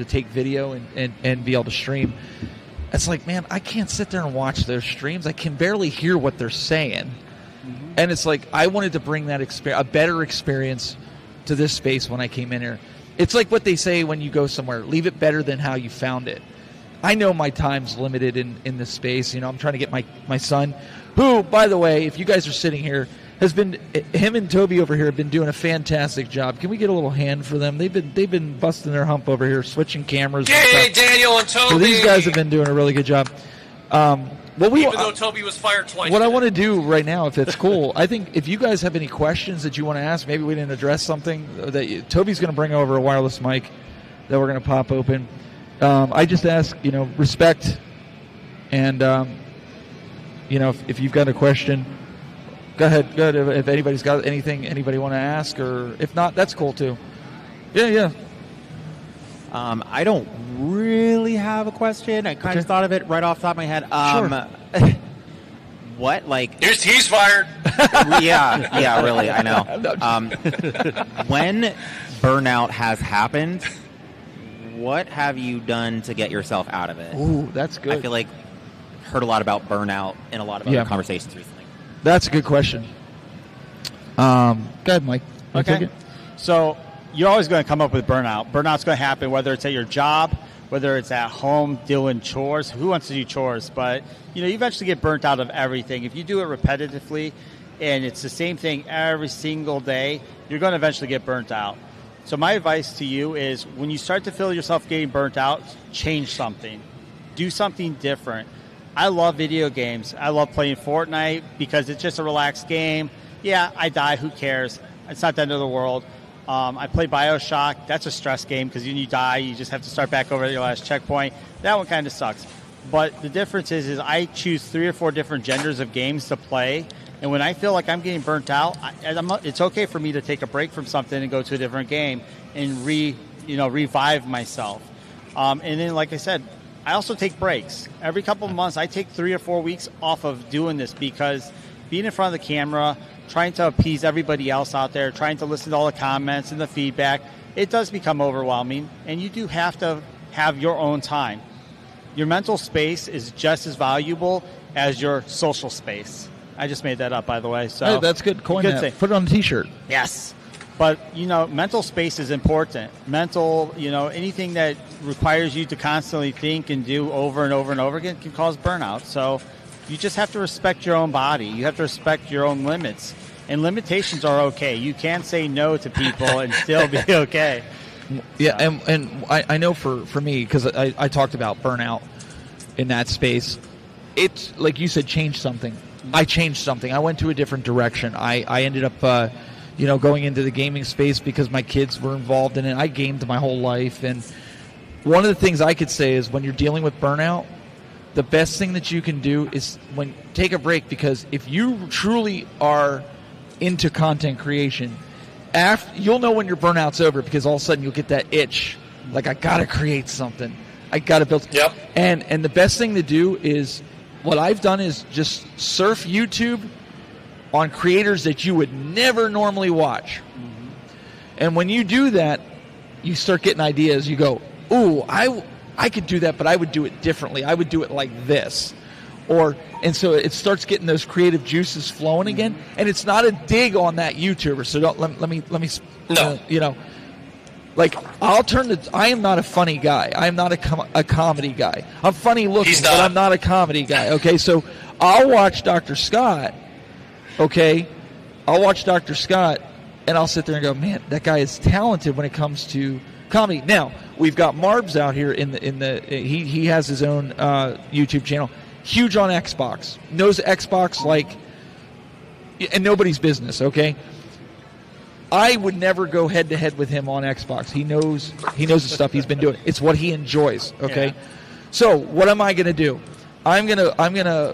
A: take video and be able to stream. It's like, man, I can't sit there and watch their streams. I can barely hear what they're saying. Mm-hmm. And it's like, I wanted to bring that a better experience to this space when I came in here. It's like what they say when you go somewhere, leave it better than how you found it. I know my time's limited in this space. I'm trying to get my son, who, by the way, if you guys are sitting here, him and Toby over here have been doing a fantastic job. Can we get a little hand for them? They've been busting their hump over here, switching cameras.
B: Yay, Daniel and Toby!
A: So these guys have been doing a really good job.
B: Even though Toby was fired twice.
A: What I want to do right now, if it's cool, I think if you guys have any questions that you want to ask, maybe we didn't address something, Toby's going to bring over a wireless mic that we're going to pop open. I just ask, respect, and if you've got a question, go ahead. If anybody's got anything anybody want to ask, or if not, that's cool too. Yeah.
D: I don't really have a question. I kind of thought of it right off the top of my head.
A: Sure.
D: What, like...
B: He's fired.
D: Yeah, really, I know. When burnout has happened, what have you done to get yourself out of it?
A: Ooh, that's good.
D: I feel like heard a lot about burnout in a lot of other conversations recently.
A: That's a good question. Go ahead, Mike.
C: Okay. So you're always going to come up with burnout. Burnout's going to happen whether it's at your job, whether it's at home doing chores. Who wants to do chores? But, you eventually get burnt out of everything. If you do it repetitively and it's the same thing every single day, you're going to eventually get burnt out. So my advice to you is when you start to feel yourself getting burnt out, change something. Do something different. I love video games. I love playing Fortnite because it's just a relaxed game. Yeah, I die. Who cares? It's not the end of the world. I play BioShock. That's a stress game because when you die, you just have to start back over at your last checkpoint. That one kind of sucks. But the difference is I choose 3 or 4 different genders of games to play. And when I feel like I'm getting burnt out, it's okay for me to take a break from something and go to a different game and revive myself. And then, like I said, I also take breaks. Every couple of months, I take 3 or 4 weeks off of doing this because being in front of the camera, trying to appease everybody else out there, trying to listen to all the comments and the feedback, it does become overwhelming. And you do have to have your own time. Your mental space is just as valuable as your social space. I just made that up, by the way. So
A: hey, that's good. Coin that. Put it on a T-shirt.
C: Yes. But, mental space is important. Mental, anything that requires you to constantly think and do over and over and over again can cause burnout. So you just have to respect your own body. You have to respect your own limits. And limitations are okay. You can say no to people and still be okay.
A: Yeah, and I know for me, because I talked about burnout in that space, it's, like you said, changed something. I changed something. I went to a different direction. I ended up, going into the gaming space because my kids were involved in it. I gamed my whole life. And one of the things I could say is when you're dealing with burnout, the best thing that you can do is take a break, because if you truly are into content creation, you'll know when your burnout's over, because all of a sudden you'll get that itch. Like, I got to create something. I got to build.
B: Yep.
A: And the best thing to do is, what I've done is just surf YouTube on creators that you would never normally watch. Mm-hmm. And when you do that, you start getting ideas. You go, ooh, I could do that, but I would do it differently. I would do it like this. And so it starts getting those creative juices flowing again. And it's not a dig on that YouTuber. So let me
B: no.
A: Like, I am not a funny guy. I am not a comedy guy. I'm funny looking, but I'm not a comedy guy. Okay, so I'll watch Dr. Scott. Okay, I'll watch Dr. Scott, and I'll sit there and go, man, that guy is talented when it comes to comedy. Now we've got Marbs out here he has his own YouTube channel, huge on Xbox, knows Xbox and nobody's business. Okay. I would never go head to head with him on Xbox. He knows the stuff he's been doing. It's what he enjoys. Okay, yeah. So what am I going to do? I'm gonna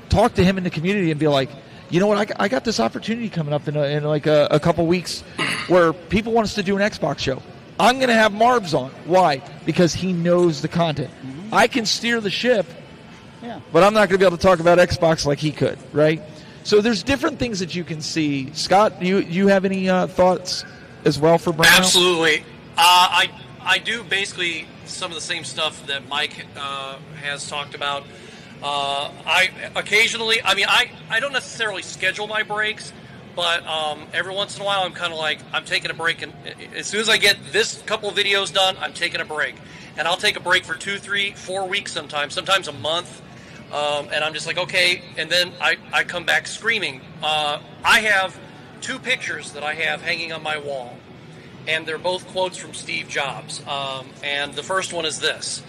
A: talk to him in the community and be like, you know what? I got this opportunity coming up in like a couple weeks where people want us to do an Xbox show. I'm going to have Marbs on. Why? Because he knows the content. Mm-hmm. I can steer the ship, but I'm not going to be able to talk about Xbox like he could, right? So there's different things that you can see. Scott, you have any thoughts as well for burnout?
B: Absolutely. I do basically some of the same stuff that Mike has talked about. I occasionally, I don't necessarily schedule my breaks, but every once in a while I'm kind of like, I'm taking a break, and as soon as I get this couple of videos done, I'm taking a break. And I'll take a break for 2, 3, 4 weeks sometimes a month. And I'm just like, okay, and then I come back screaming. I have 2 pictures that I have hanging on my wall, and they're both quotes from Steve Jobs. And the first one is this: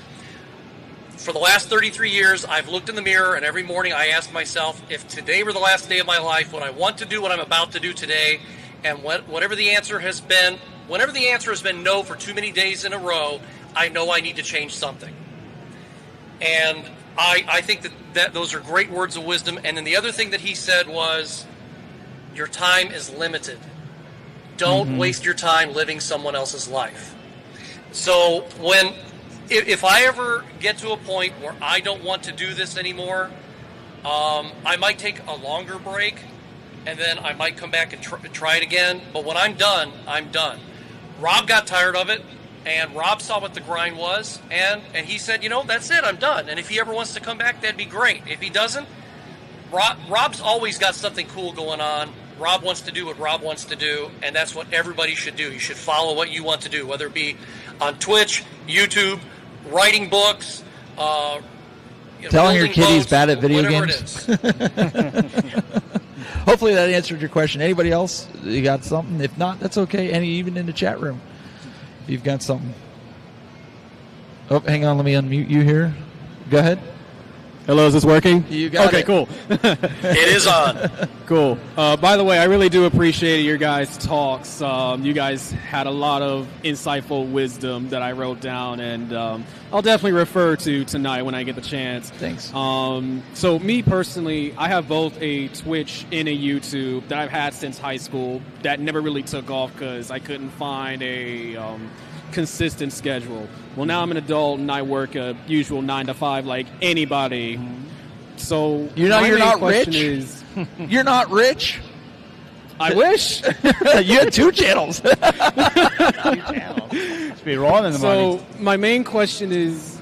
B: for the last 33 years, I've looked in the mirror, and every morning I ask myself, if today were the last day of my life, would I want to do what I'm about to do today? And whenever the answer has been no for too many days in a row, I know I need to change something. And I think that those are great words of wisdom. And then the other thing that he said was, your time is limited. Don't waste your time living someone else's life. So if I ever get to a point where I don't want to do this anymore, I might take a longer break, and then I might come back and try it again. But when I'm done, I'm done. Rob got tired of it. And Rob saw what the grind was, and he said, that's it, I'm done. And if he ever wants to come back, that'd be great. If he doesn't, Rob's always got something cool going on. Rob wants to do what Rob wants to do, and that's what everybody should do. You should follow what you want to do, whether it be on Twitch, YouTube, writing books,
A: telling your kid he's bad at video
B: whatever
A: games.
B: It is.
A: Hopefully that answered your question. Anybody else? You got something? If not, that's okay. Even in the chat room. You've got something. Oh, hang on. Let me unmute you here. Go ahead.
E: Hello, is this working?
A: You got
E: okay,
A: it.
E: Cool.
B: It is on.
E: Cool. By the way, I really do appreciate your guys' talks. You guys had a lot of insightful wisdom that I wrote down, and I'll definitely refer to tonight when I get the chance.
A: Thanks.
E: So me personally, I have both a Twitch and a YouTube that I've had since high school that never really took off because I couldn't find a consistent schedule. Well, now I'm an adult and I work a usual 9 to 5 like anybody. So
A: You know
E: my
A: you're
E: main
A: not
E: question
A: rich?
E: Is,
A: You're not rich?
E: I wish.
A: You had 2 channels.
C: Must be rolling in the
E: So
C: money.
E: my main question is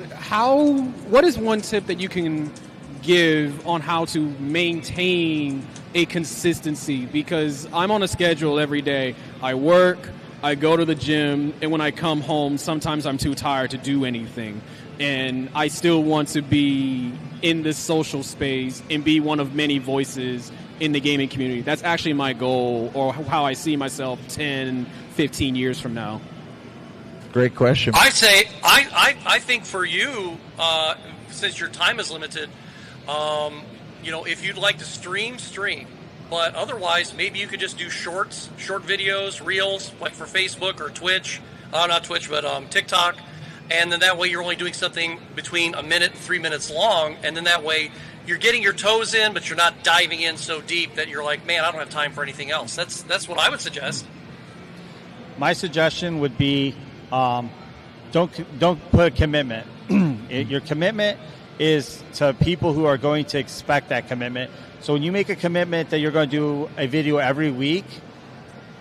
E: what is one tip that you can give on how to maintain a consistency? Because I'm on a schedule every day. I work, I go to the gym, and when I come home, sometimes I'm too tired to do anything. And I still want to be in this social space and be one of many voices in the gaming community. That's actually my goal, or how I see myself 10, 15 years from now.
A: Great question.
B: I say, I think for you, since your time is limited, if you'd like to stream. But otherwise, maybe you could just do short videos, reels, like for Facebook or Twitch. Not Twitch, but TikTok. And then that way you're only doing something between a minute and 3 minutes long. And then that way you're getting your toes in, but you're not diving in so deep that you're like, man, I don't have time for anything else. That's what I would suggest.
C: My suggestion would be don't put a commitment. Your commitment is to people who are going to expect that commitment. So when you make a commitment that you're going to do a video every week,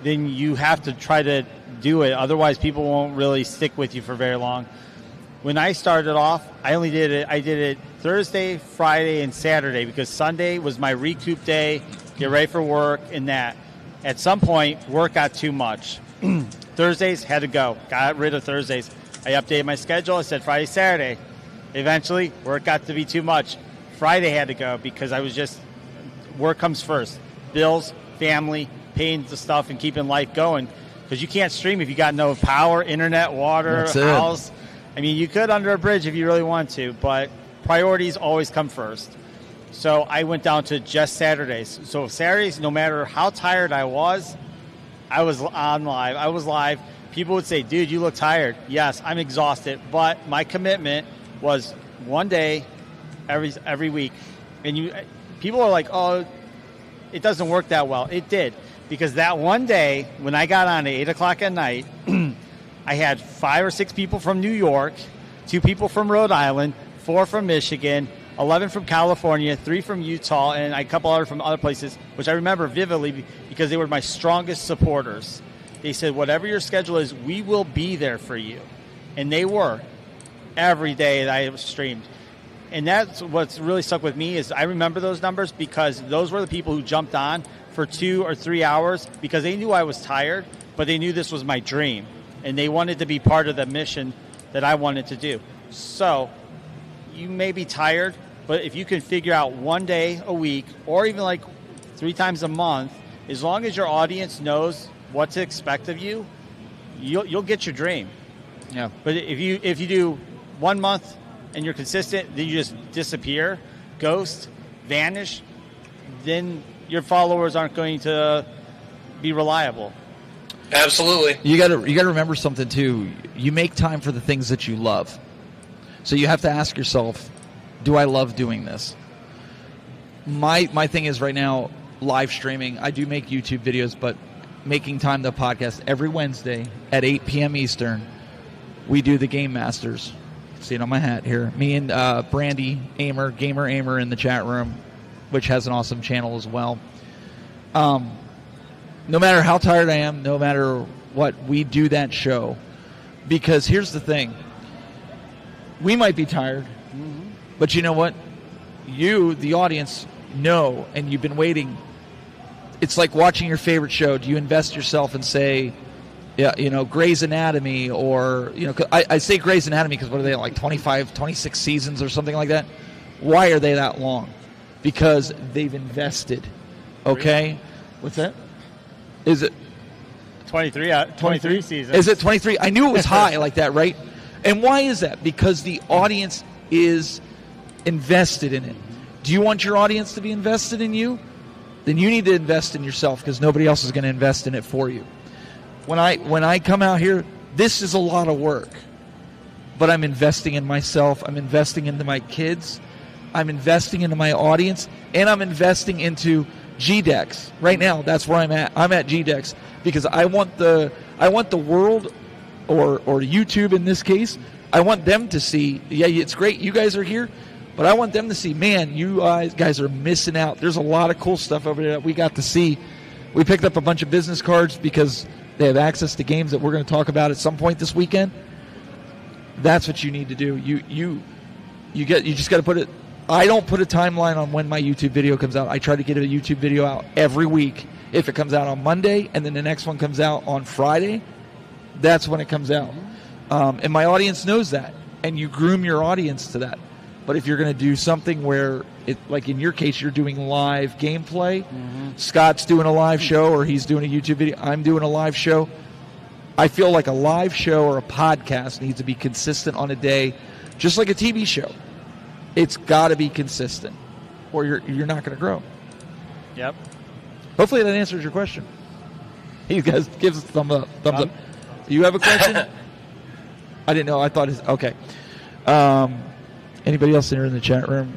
C: then you have to try to do it. Otherwise, people won't really stick with you for very long. When I started off, I did it Thursday, Friday, and Saturday because Sunday was my recoup day, get ready for work, and that. At some point, work got too much. Thursdays had to go. Got rid of Thursdays. I updated my schedule. I said Friday, Saturday. Eventually, work got to be too much. Friday had to go because I was just, work comes first. Bills, family, paying the stuff, and keeping life going. Because you can't stream if you got no power, internet, water, house. I mean, you could under a bridge if you really want to, but priorities always come first. So I went down to just Saturdays. So Saturdays, no matter how tired I was on live. I was live. People would say, dude, you look tired. Yes, I'm exhausted. But my commitment was one day every week. And people are like, oh, it doesn't work that well. It did. Because that one day, when I got on at 8 o'clock at night, I had 5 or 6 people from New York, 2 people from Rhode Island, 4 from Michigan, 11 from California, 3 from Utah, and a couple other from other places, which I remember vividly because they were my strongest supporters. They said, whatever your schedule is, we will be there for you. And they were every day that I streamed. And that's what's really stuck with me is I remember those numbers because those were the people who jumped on for 2 or 3 hours because they knew I was tired, but they knew this was my dream. And they wanted to be part of the mission that I wanted to do. So you may be tired, but if you can figure out one day a week or even like 3 times a month, as long as your audience knows what to expect of you, you'll get your dream.
A: Yeah.
C: But if you do 1 month and you're consistent, then you just disappear, ghost, vanish, then your followers aren't going to be reliable.
B: Absolutely.
A: You got to remember something too. You make time for the things that you love. So you have to ask yourself, do I love doing this? My thing is right now live streaming. I do make YouTube videos, but making time to podcast every Wednesday at 8 p.m. Eastern. We do the Game Masters. See it on my hat here. Me and Brandy Gamer Aimer in the chat room, which has an awesome channel as well. No matter how tired I am, no matter what, we do that show. Because here's the thing. We might be tired, but you know what? You, the audience, know, and you've been waiting. It's like watching your favorite show. Do you invest yourself and say, Grey's Anatomy, or, I say Grey's Anatomy because what are they, like 25, 26 seasons or something like that? Why are they that long? Because they've invested. Okay? What's that? Is it
C: 23 seasons?
A: Is it 23? I knew it was high like that, right? And why is that? Because the audience is invested in it. Do you want your audience to be invested in you? Then you need to invest in yourself, because nobody else is going to invest in it for you. When I come out here, this is a lot of work, but I'm investing in myself. I'm investing into my kids. I'm investing into my audience, and I'm investing into GDEX. Right now, that's where I'm at. I'm at GDEX because I want the world, or YouTube in this case, I want them to see, yeah, it's great you guys are here, but I want them to see, man, you guys are missing out. There's a lot of cool stuff over there that we got to see. We picked up a bunch of business cards because they have access to games that we're going to talk about at some point this weekend. That's what you need to do. You just got to put it. I don't put a timeline on when my YouTube video comes out. I try to get a YouTube video out every week. If it comes out on Monday and then the next one comes out on Friday, that's when it comes out. And my audience knows that, and you groom your audience to that. But if you're going to do something where, like in your case, you're doing live gameplay, Scott's doing a live show or he's doing a YouTube video, I'm doing a live show, I feel like a live show or a podcast needs to be consistent on a day, just like a TV show. It's got to be consistent, or you're not going to grow.
C: Yep.
A: Hopefully that answers your question. He gives us a thumbs up. You have a question? I didn't know. I thought okay. Anybody else in the chat room?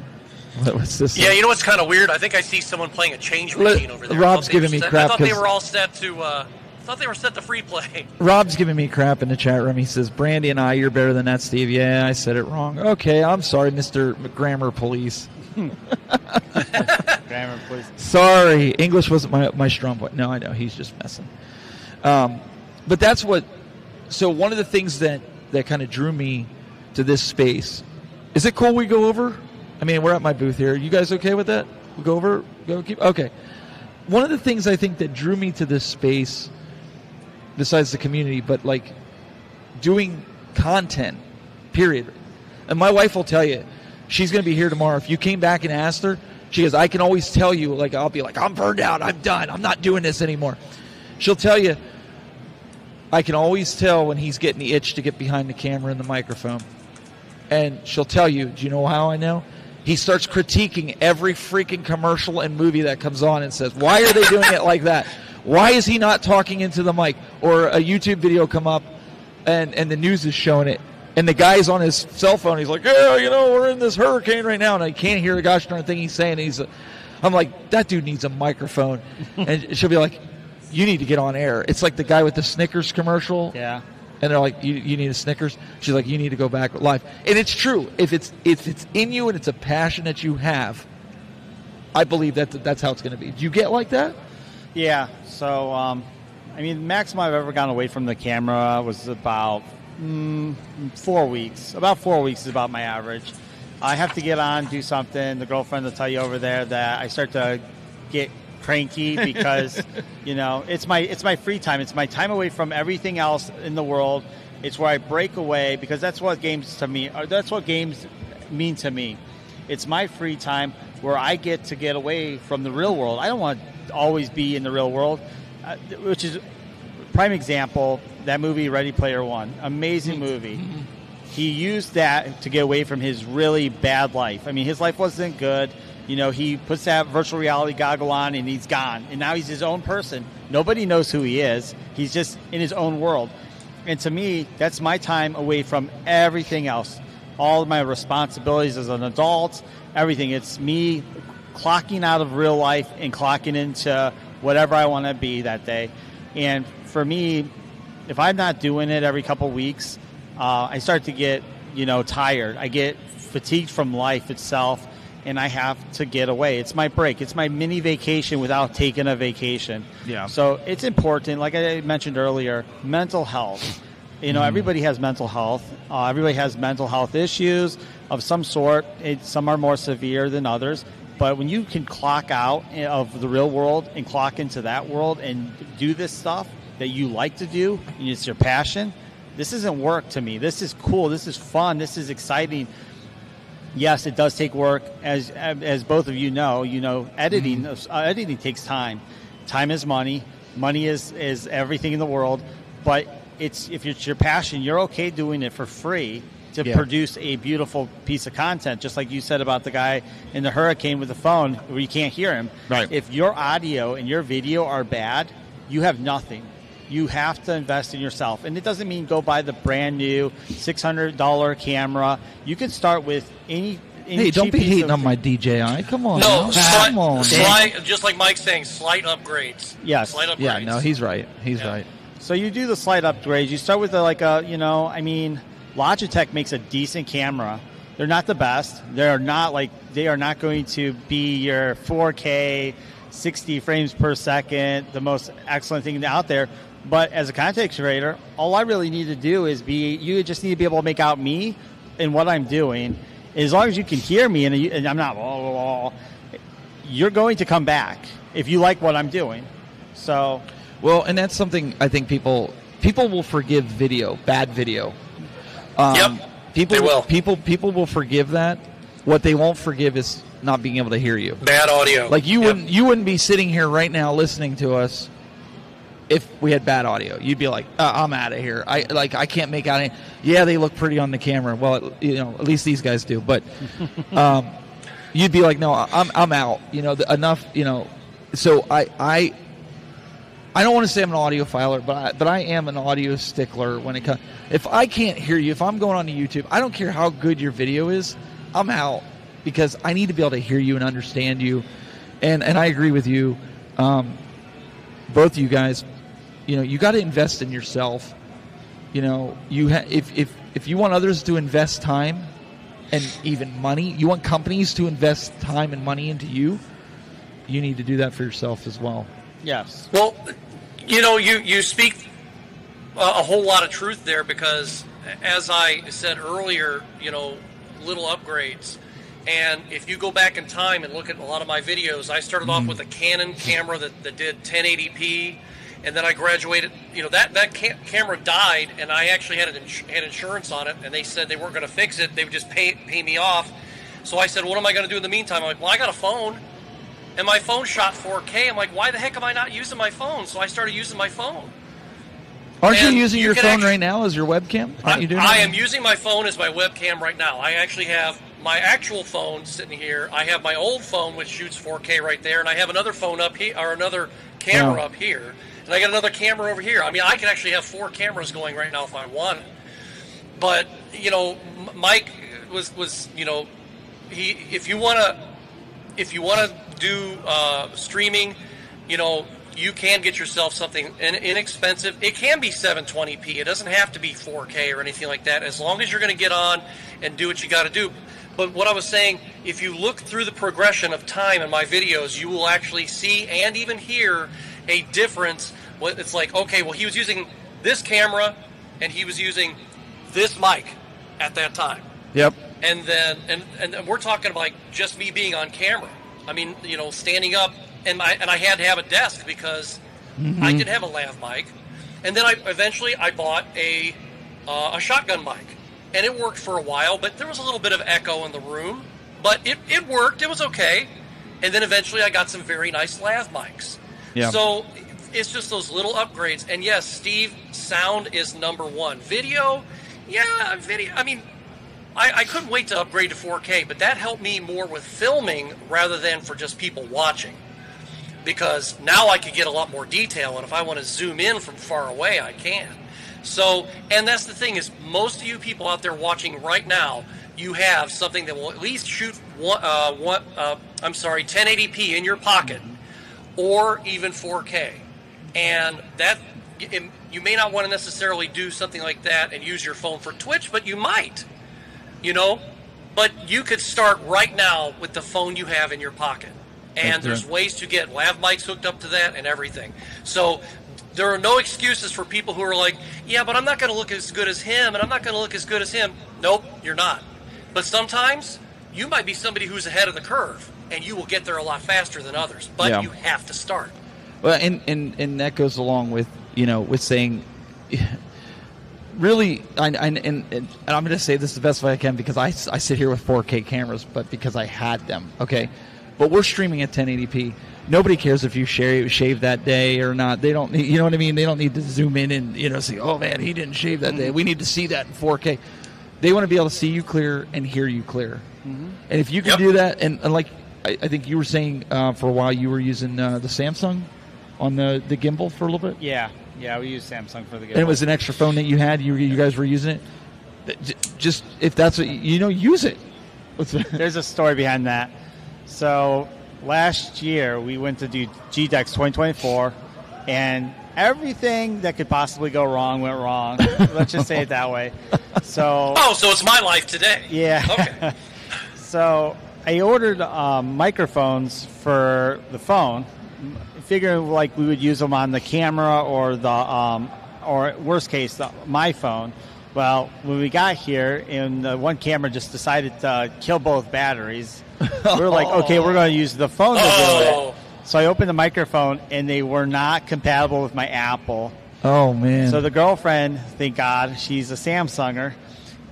A: What's this?
B: Yeah, you know what's kind of weird? I think I see someone playing a change machine over there.
A: Rob's giving me crap.
B: I thought they were all set to. I thought they were set to free play.
A: Rob's giving me crap in the chat room. He says, "Brandy and I, you're better than that, Steve." Yeah, I said it wrong. Okay, I'm sorry, Mr. Grammar Police.
C: Grammar Police.
A: Sorry, English wasn't my strong point. No, I know he's just messing. But that's what. So one of the things that kind of drew me to this space. Is it cool we go over? I mean, we're at my booth here. You guys okay with that? We go over? Okay. One of the things I think that drew me to this space, besides the community, but like doing content, period. And my wife will tell you, she's going to be here tomorrow. If you came back and asked her, she goes, I can always tell you, like, I'll be like, I'm burned out. I'm done. I'm not doing this anymore. She'll tell you, I can always tell when he's getting the itch to get behind the camera and the microphone. And she'll tell you, do you know how I know? He starts critiquing every freaking commercial and movie that comes on and says, why are they doing it like that? Why is he not talking into the mic? Or a YouTube video come up and the news is showing it. And the guy's on his cell phone. He's like, yeah, we're in this hurricane right now. And I can't hear the gosh darn thing he's saying. I'm like, that dude needs a microphone. And she'll be like, you need to get on air. It's like the guy with the Snickers commercial.
C: Yeah.
A: And they're like, you need a Snickers? She's like, you need to go back live. And it's true. If it's in you and it's a passion that you have, I believe that's how it's going to be. Do you get like that?
C: Yeah. So, I mean, the maximum I've ever gone away from the camera was about 4 weeks. About 4 weeks is about my average. I have to get on, do something. The girlfriend will tell you over there that I start to get cranky because it's my free time. It's my time away from everything else in the world. It's where I break away, because that's what games mean to me. It's my free time where I get to get away from the real world. I don't want to always be in the real world, which is prime example, that movie Ready Player One. Amazing movie. He used that to get away from his really bad life. I mean, his life wasn't good. He puts that virtual reality goggle on and he's gone. And now he's his own person. Nobody knows who he is. He's just in his own world. And to me, that's my time away from everything else. All of my responsibilities as an adult, everything. It's me clocking out of real life and clocking into whatever I want to be that day. And for me, if I'm not doing it every couple weeks, I start to get, tired. I get fatigued from life itself. And I have to get away. It's my break. It's my mini vacation without taking a vacation.
A: Yeah.
C: So it's important, like I mentioned earlier, mental health. Everybody has mental health. Everybody has mental health issues of some sort. Some are more severe than others. But when you can clock out of the real world and clock into that world and do this stuff that you like to do, and it's your passion, this isn't work to me. This is cool. This is fun. This is exciting. Yes, it does take work, as both of you know. Editing editing takes time. Time is money. Money is everything in the world. But if it's your passion, you're okay doing it for free. to produce a beautiful piece of content, just like you said about the guy in the hurricane with the phone where you can't hear him.
A: Right.
C: If your audio and your video are bad, you have nothing. You have to invest in yourself. And it doesn't mean go buy the brand new $600 camera. You can start with any
A: Hey, don't
C: cheap
A: be
C: piece
A: hating
C: of-
A: on my DJI. Come on.
B: No,
A: now.
B: slight,
A: Come on.
B: just like Mike's saying, slight upgrades.
C: Yes.
B: Slight upgrades.
A: Yeah, no, he's right. He's
B: Yeah.
A: right.
C: So you do the slight upgrades. You start with Logitech makes a decent camera. They're not the best. They are not going to be your 4K, 60 frames per second, the most excellent thing out there. But as a content creator, all I really need to do is you just need to be able to make out me and what I'm doing. As long as you can hear me and I'm not, you're going to come back if you like what I'm doing. So,
A: well, and that's something I think people will forgive bad video.
B: Yep,
A: people
B: they will.
A: People will forgive that. What they won't forgive is not being able to hear you.
B: Bad audio.
A: Like you wouldn't be sitting here right now listening to us if we had bad audio. You'd be like, I'm out of here. I can't make out any. Yeah, they look pretty on the camera. Well, at least these guys do. But you'd be like, no, I'm out. Enough. So I don't want to say I'm an audiophile, but I am an audio stickler when it comes. If I can't hear you, if I'm going on to YouTube, I don't care how good your video is, I'm out because I need to be able to hear you and understand you. And I agree with you, both of you guys. You got to invest in yourself. If you want others to invest time and even money, you want companies to invest time and money into you. You need to do that for yourself as well.
C: yes.
B: Well, you speak a whole lot of truth there because, as I said earlier, little upgrades. And if you go back in time and look at a lot of my videos, I started off with a Canon camera that did 1080p, and then I graduated. That camera died, and I actually had insurance on it, and they said they weren't going to fix it; they would just pay me off. So I said, "What am I going to do in the meantime?" I'm like, "Well, I got a phone." And my phone shot 4K. I'm like, why the heck am I not using my phone? So I started using my phone.
A: Aren't you
B: And
A: using
B: you
A: your
B: can
A: phone
B: actually-
A: right now as your webcam? Aren't you doing
B: I
A: that?
B: am using my phone as my webcam right now. I actually have my actual phone sitting here. I have my old phone, which shoots 4K right there, and I have another phone up here, or another camera up here, and I got another camera over here. I mean, I can actually have 4 cameras going right now if I wanted. But Mike was if you want to do streaming, you can get yourself something inexpensive. It can be 720p. It doesn't have to be 4K or anything like that, as long as you're going to get on and do what you got to do. But what I was saying, if you look through the progression of time in my videos, you will actually see and even hear a difference. It's like, okay, well, he was using this camera and he was using this mic at that time.
A: Yep.
B: And then, and we're talking like just me being on camera. I mean, standing up, and I had to have a desk because I did have a lav mic. And then I eventually bought a shotgun mic, and it worked for a while, but there was a little bit of echo in the room, but it worked. It was okay. And then eventually I got some very nice lav mics.
A: Yeah.
B: So it's just those little upgrades. And yes, Steve, sound is number one. Video, video. I mean, I couldn't wait to upgrade to 4K, but that helped me more with filming rather than for just people watching. Because now I could get a lot more detail, and if I want to zoom in from far away, I can. So, and that's the thing is, most of you people out there watching right now, you have something that will at least shoot 1080p in your pocket, or even 4K. And that, you may not want to necessarily do something like that and use your phone for Twitch, but you might. But you could start right now with the phone you have in your pocket. And there's ways to get lav mics hooked up to that and everything. So there are no excuses for people who are like, yeah, but I'm not going to look as good as him, and I'm not going to look as good as him. Nope, you're not. But sometimes you might be somebody who's ahead of the curve, and you will get there a lot faster than others. But you have to start.
A: Well, and that goes along with, with saying... Really, and I'm going to say this the best way I can because I sit here with 4K cameras, but because I had them, okay? But we're streaming at 1080p. Nobody cares if you shave that day or not. They don't, what I mean? They don't need to zoom in and, say, oh, man, he didn't shave that day. We need to see that in 4K. they want to be able to see you clear and hear you clear.
E: Mm-hmm.
A: And if you can do that, and like I think you were saying for a while, you were using the Samsung on the gimbal for a little bit.
C: Yeah, we use Samsung for the gimbal.
A: And it was an extra phone that you had. You guys were using it. Just if that's what use it.
C: There's a story behind that. So last year we went to do GDEX 2024, and everything that could possibly go wrong went wrong. Let's just say it that way. So
B: it's my life today.
C: Yeah.
B: Okay.
C: So I ordered microphones for the phone, figuring like we would use them on the camera or the or worst case my phone. Well, when we got here, and the one camera just decided to kill both batteries, we were like, okay, we're going to use the phone to do it. So I opened the microphone, and they were not compatible with my Apple.
A: Oh, man.
C: So the girlfriend, thank God, she's a Samsunger,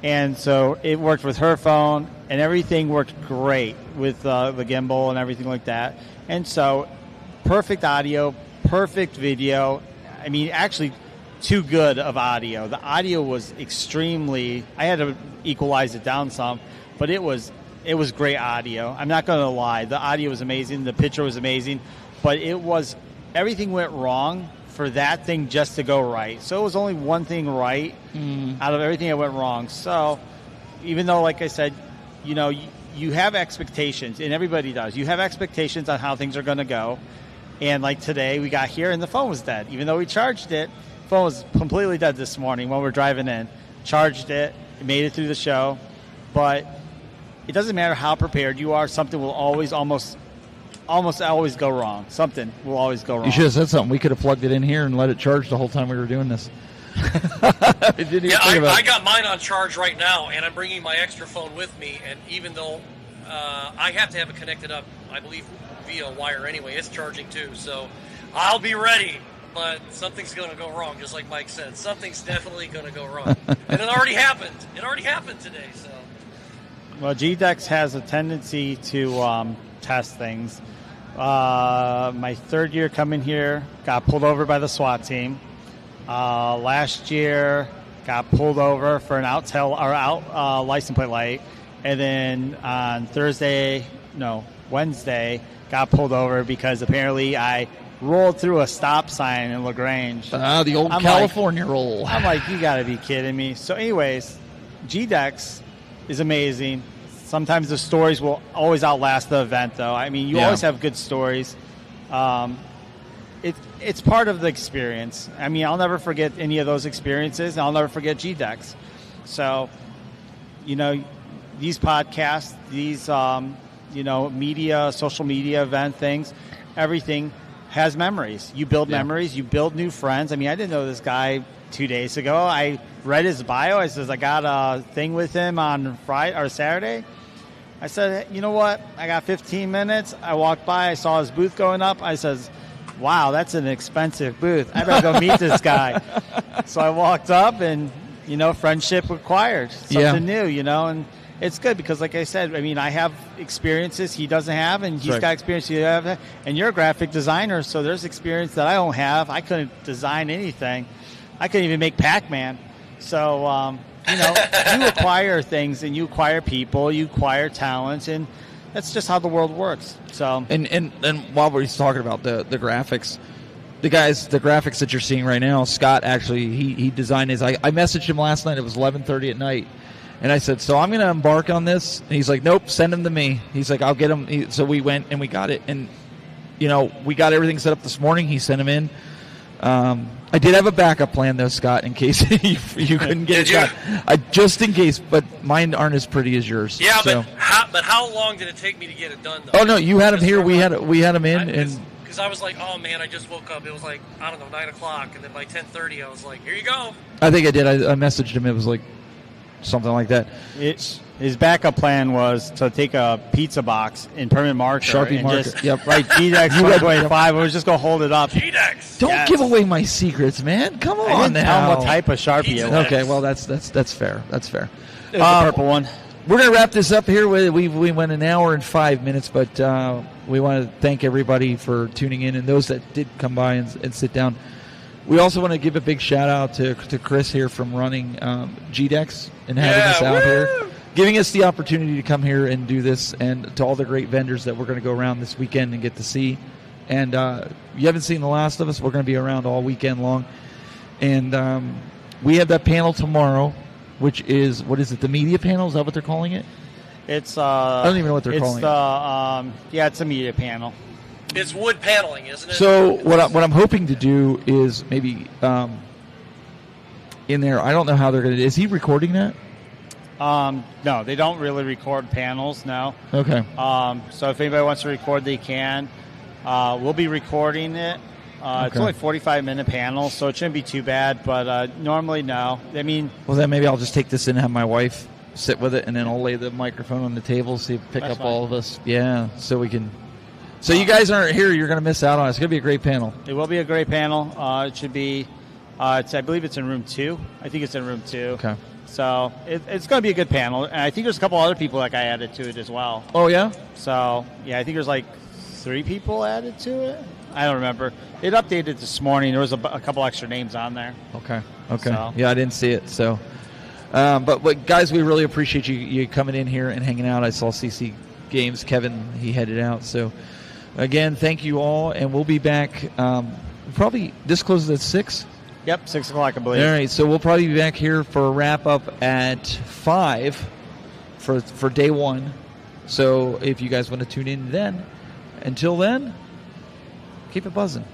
C: and so it worked with her phone, and everything worked great with the gimbal and everything like that. And so perfect audio, perfect video. I mean, actually too good of audio. The audio was extremely, I had to equalize it down some, but it was great audio. I'm not going to lie. The audio was amazing. The picture was amazing, but everything went wrong for that thing just to go right. So it was only one thing right out of everything that went wrong. So even though, like I said, you have expectations, and everybody does. You have expectations on how things are going to go. And like today, we got here and the phone was dead. Even though we charged it, the phone was completely dead this morning when we were driving in. Charged it, made it through the show. But it doesn't matter how prepared you are, something will always almost always go wrong. Something will always go wrong.
A: You should have said something. We could have plugged it in here and let it charge the whole time we were doing this.
B: I got mine on charge right now, and I'm bringing my extra phone with me. And even though I have to have it connected up, I believe, via wire anyway, it's charging too. So I'll be ready. But something's going to go wrong, just like Mike said. Something's definitely going to go wrong. And it already happened. It already happened today. So.
C: Well, GDEX has a tendency to test things. My third year coming here, got pulled over by the SWAT team. Last year, got pulled over for an out license plate light. And then on Wednesday, got pulled over because apparently I rolled through a stop sign in LaGrange.
A: The old California roll.
C: I'm like, you got to be kidding me. So anyways, GDEX is amazing. Sometimes the stories will always outlast the event, though. I mean, you always have good stories. It's part of the experience. I mean, I'll never forget any of those experiences, and I'll never forget GDEX. So, these podcasts, these, media, social media event things, everything has memories. You build memories. You build new friends. I mean, I didn't know this guy 2 days ago. I read his bio. I says, I got a thing with him on Friday or Saturday. I said, you know what? I got 15 minutes. I walked by. I saw his booth going up. I says, wow, that's an expensive booth. I better go meet this guy. So I walked up and, friendship acquired. Something new, and it's good because, like I said, I mean, I have experiences he doesn't have, and he's got experience he doesn't have. And you're a graphic designer, so there's experience that I don't have. I couldn't design anything. I couldn't even make Pac-Man. So, you acquire things, and you acquire people, you acquire talents, and that's just how the world works. So,
A: and while we're talking about the graphics, the graphics that you're seeing right now, Scott actually he designed his. I messaged him last night. It was 11:30 at night. And I said, so I'm going to embark on this. And he's like, nope, send him to me. He's like, I'll get him. So we went and we got it. And, we got everything set up this morning. He sent him in. I did have a backup plan, though, Scott, in case you couldn't get it. Just in case, but mine aren't as pretty as yours.
B: Yeah,
A: so.
B: but how long did it take me to get it done, though?
A: Oh, no, you had him here. We had him in.
B: Because I was like, oh, man, I just woke up. It was like, 9 o'clock. And then by 10:30, I was like, here you go.
A: I think I did. I messaged him. It was like something like that.
C: His backup plan was to take a pizza box in permanent marker.
A: Sharpie marker.
C: Just write GDEX 2025. I was just going to hold it up.
B: GDEX.
A: Don't give away my secrets, man. Come on
C: I didn't
A: now.
C: tell him what type of Sharpie it was.
A: Okay, well, that's fair. That's fair.
C: It was the purple one.
A: We're going to wrap this up here. We went an hour and 5 minutes, but we want to thank everybody for tuning in and those that did come by and sit down. We also want to give a big shout out to Chris here from running GDEX and having us out here, giving us the opportunity to come here and do this, and to all the great vendors that we're going to go around this weekend and get to see. And you haven't seen The Last of Us. We're going to be around all weekend long. And we have that panel tomorrow, which is, what is it, the media panel? Is that what they're calling it?
C: It's
A: I don't even know what they're calling it.
C: It's a media panel.
B: It's wood paneling, isn't it?
A: So what I'm hoping to do is maybe in there, I don't know how they're going to, is he recording that?
C: No, they don't really record panels now.
A: Okay.
C: So if anybody wants to record, they can. We'll be recording it. It's only a 45-minute panel, so it shouldn't be too bad. But normally, no. I mean,
A: well, then maybe I'll just take this in and have my wife sit with it, and then I'll lay the microphone on the table, so you pick up all of us. Yeah, so we can. So you guys aren't here, you're going to miss out on it. It's going to be a great panel.
C: It will be a great panel. It should be. I believe it's in room 2. I think it's in room 2.
A: Okay.
C: So it's going to be a good panel, and I think there's a couple other people that I added to it as well.
A: Oh yeah.
C: So yeah, I think there's like 3 people added to it. I don't remember. It updated this morning. There was a couple extra names on there.
A: Okay.
C: So.
A: Yeah, I didn't see it. So, but guys, we really appreciate you coming in here and hanging out. I saw CC Games, Kevin, he headed out. So, again, thank you all, and we'll be back. Probably this closes at 6.
C: Yep, 6 o'clock, I believe.
A: All right, so we'll probably be back here for a wrap up at 5 for day 1. So if you guys want to tune in then, until then, keep it buzzing.